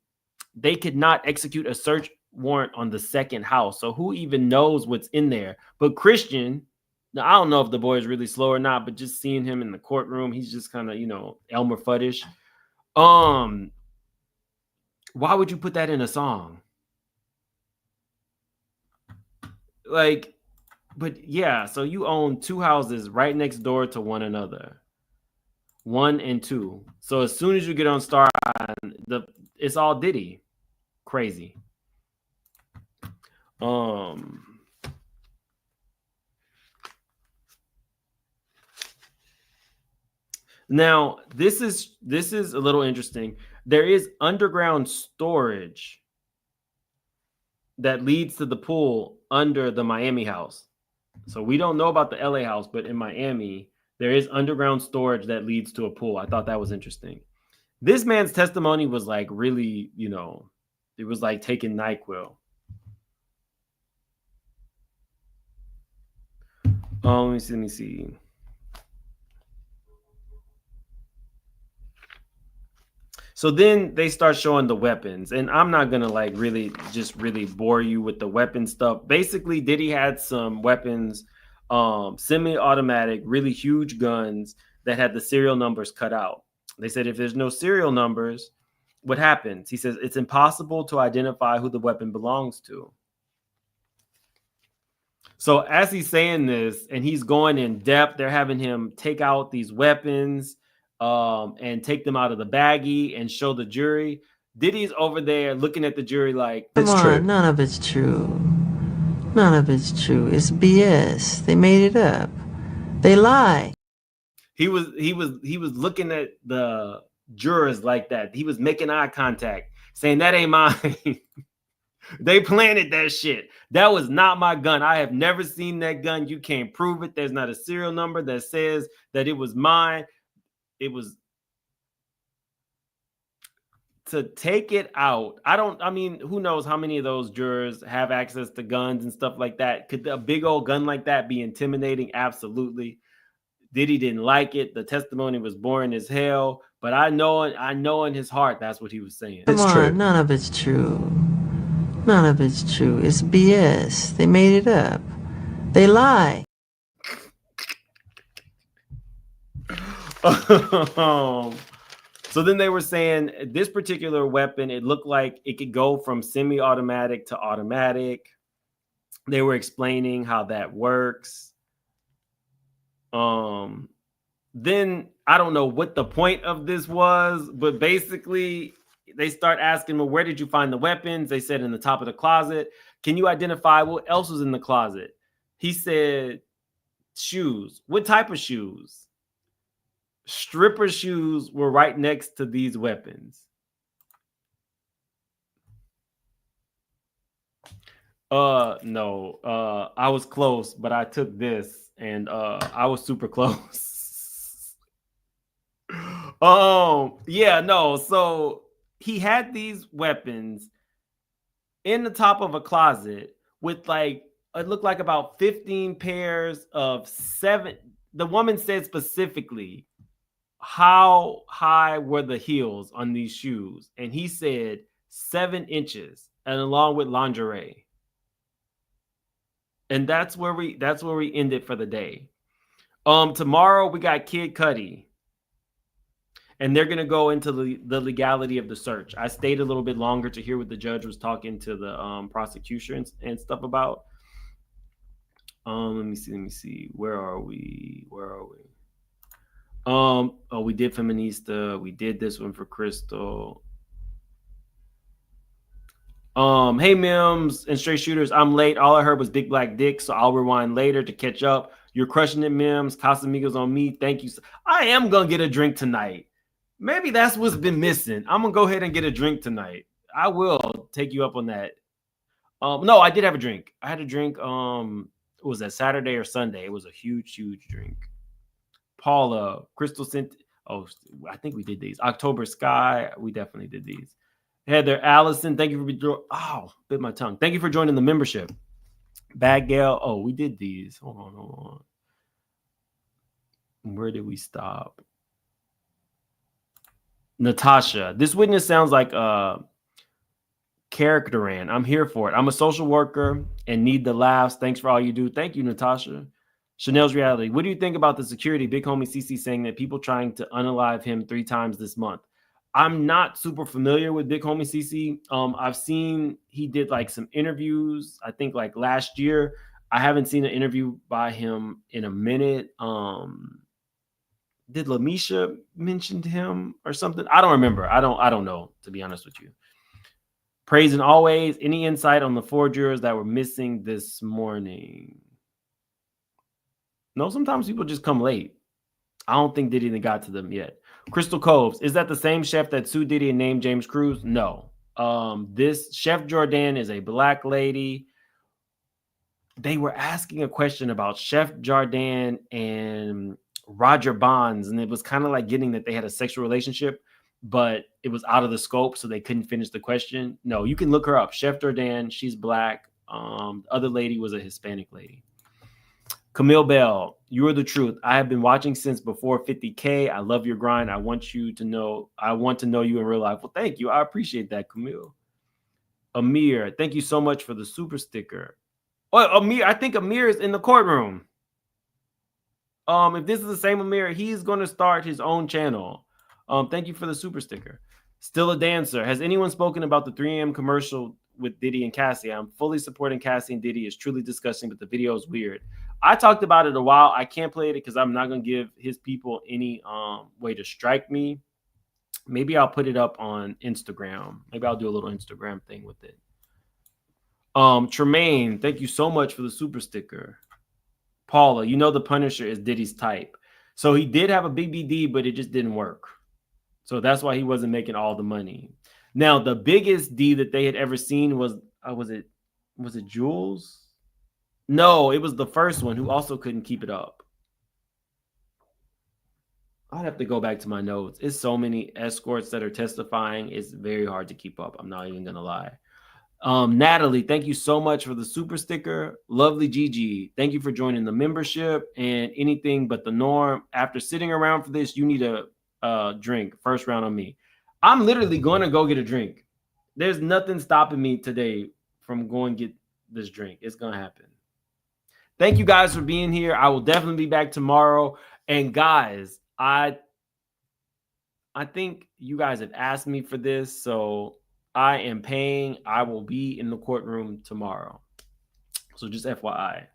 could not execute a search warrant on the second house. So who even knows what's in there? But Christian, now I don't know if the boy is really slow or not, but just seeing him in the courtroom, he's just kind of, Elmer Fudd-ish. Why would you put that in a song? Like, but yeah, so you own 2 houses right next door to one another. 1 and 2. So as soon as you get on Star Island, it's all Diddy. Crazy. Now, this is a little interesting. There is underground storage that leads to the pool under the Miami house. So we don't know about the LA house, but in Miami, there is underground storage that leads to a pool. I thought that was interesting. This man's testimony was like really, it was like taking NyQuil. Let me see. So then they start showing the weapons, and I'm not going to really bore you with the weapon stuff. Basically, Diddy had some weapons, semi-automatic, really huge guns that had the serial numbers cut out. They said, if there's no serial numbers, what happens? He says, it's impossible to identify who the weapon belongs to. So as he's saying this and he's going in depth, they're having him take out these weapons and take them out of the baggie and show the jury. Diddy's over there looking at the jury like, Come on, none of it's true. None of it's true. It's BS. They made it up. They lie. He was looking at the jurors like that. He was making eye contact, saying that ain't mine. They planted that shit. That was not my gun. I have never seen that gun. You can't prove it. There's not a serial number that says that it was mine. It was to take it out. I mean, who knows how many of those jurors have access to guns and stuff like that? Could a big old gun like that be intimidating? Absolutely. Diddy didn't like it. The testimony was boring as hell, but I know in his heart that's what he was saying. Come on, none of it's true. None of it's true. It's BS. They made it up. They lie. So then they were saying this particular weapon, it looked like it could go from semi-automatic to automatic. They were explaining how that works. Then I don't know what the point of this was, but basically they start asking him, where did you find the weapons? They said in the top of the closet. Can you identify what else was in the closet? He said shoes. What type of shoes? Stripper shoes were right next to these weapons. No. I was close, but I took this and I was super close. Yeah, no. So he had these weapons in the top of a closet with like, it looked like about 15 pairs of 7. The woman said specifically, how high were the heels on these shoes? And he said 7 inches, and along with lingerie. And that's where we ended for the day. Tomorrow we got Kid Cudi. And they're going to go into the legality of the search. I stayed a little bit longer to hear what the judge was talking to the prosecution and stuff about. Let me see. Where are we? Oh, we did Feminista. We did this one for Crystal. Hey, Mims and Straight Shooters. I'm late. All I heard was Big Black Dick, so I'll rewind later to catch up. You're crushing it, Mims. Casamigos on me. Thank you. I am going to get a drink tonight. Maybe that's what's been missing. I'm going to go ahead and get a drink tonight. I will take you up on that. No, I did have a drink. I had a drink. Was that Saturday or Sunday? It was a huge drink. Paula, Crystal sent. Oh, I think we did these. October Sky. We definitely did these. Heather Allison, thank you for bit my tongue. Thank you for joining the membership. Bad Gal. Oh, we did these. Hold on. Where did we stop? Natasha, this witness sounds like characteran. I'm here for it. I'm a social worker and need the laughs. Thanks for all you do. Thank you, Natasha. Chanel's reality. What do you think about the security? Big homie CC saying that people trying to unalive him 3 times this month. I'm not super familiar with Big homie CC. I've seen he did like some interviews, I think like last year. I haven't seen an interview by him in a minute. Did Lamisha mention him or something? I don't remember. I don't know, to be honest with you. Praise and always. Any insight on the 4 jurors that were missing this morning? No, sometimes people just come late. I don't think Diddy even got to them yet. Crystal Coves, is that the same chef that sued Diddy and named James Cruz? No. This Chef Jordan is a black lady. They were asking a question about Chef Jordan and Roger Bonds, and it was kind of like getting that they had a sexual relationship, but it was out of the scope, so they couldn't finish the question. No, you can look her up. Chef Jordan, she's black. The other lady was a Hispanic lady. Camille Bell, you are the truth. I have been watching since before 50K. I love your grind. I want to know you in real life. Well, thank you. I appreciate that, Camille. Amir, thank you so much for the super sticker. Oh, Amir, I think Amir is in the courtroom. If this is the same Amir, he's going to start his own channel. Thank you for the super sticker. Still a dancer. Has anyone spoken about the 3 a.m. commercial with Diddy and Cassie. I'm fully supporting Cassie and Diddy. It's truly disgusting, but the video is weird. I talked about it a while. I can't play it because I'm not going to give his people any way to strike me. Maybe I'll put it up on Instagram. Maybe I'll do a little Instagram thing with it. Tremaine, thank you so much for the super sticker. Paula, you know the Punisher is Diddy's type. So he did have a BBD, but it just didn't work. So that's why he wasn't making all the money. Now, the biggest D that they had ever seen was it Jules? No, it was the first one who also couldn't keep it up. I'd have to go back to my notes. It's so many escorts that are testifying. It's very hard to keep up. I'm not even going to lie. Natalie, thank you so much for the super sticker. Lovely Gigi, thank you for joining the membership and anything but the norm. After sitting around for this, you need a drink. First round on me. I'm literally going to go get a drink. There's nothing stopping me today from going to get this drink. It's going to happen. Thank you guys for being here. I will definitely be back tomorrow. And guys, I think you guys have asked me for this, so I am paying. I will be in the courtroom tomorrow. So just FYI.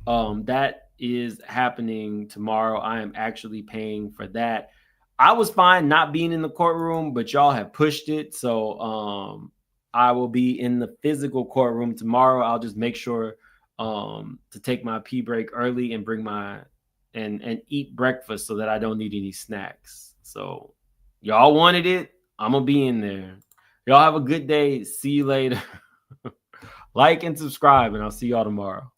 That is happening tomorrow. I am actually paying for that. I was fine not being in the courtroom, but y'all have pushed it. So I will be in the physical courtroom tomorrow. I'll just make sure to take my pee break early and bring my and eat breakfast so that I don't need any snacks. So y'all wanted it. I'm gonna be in there. Y'all have a good day. See you later. Like and subscribe, and I'll see y'all tomorrow.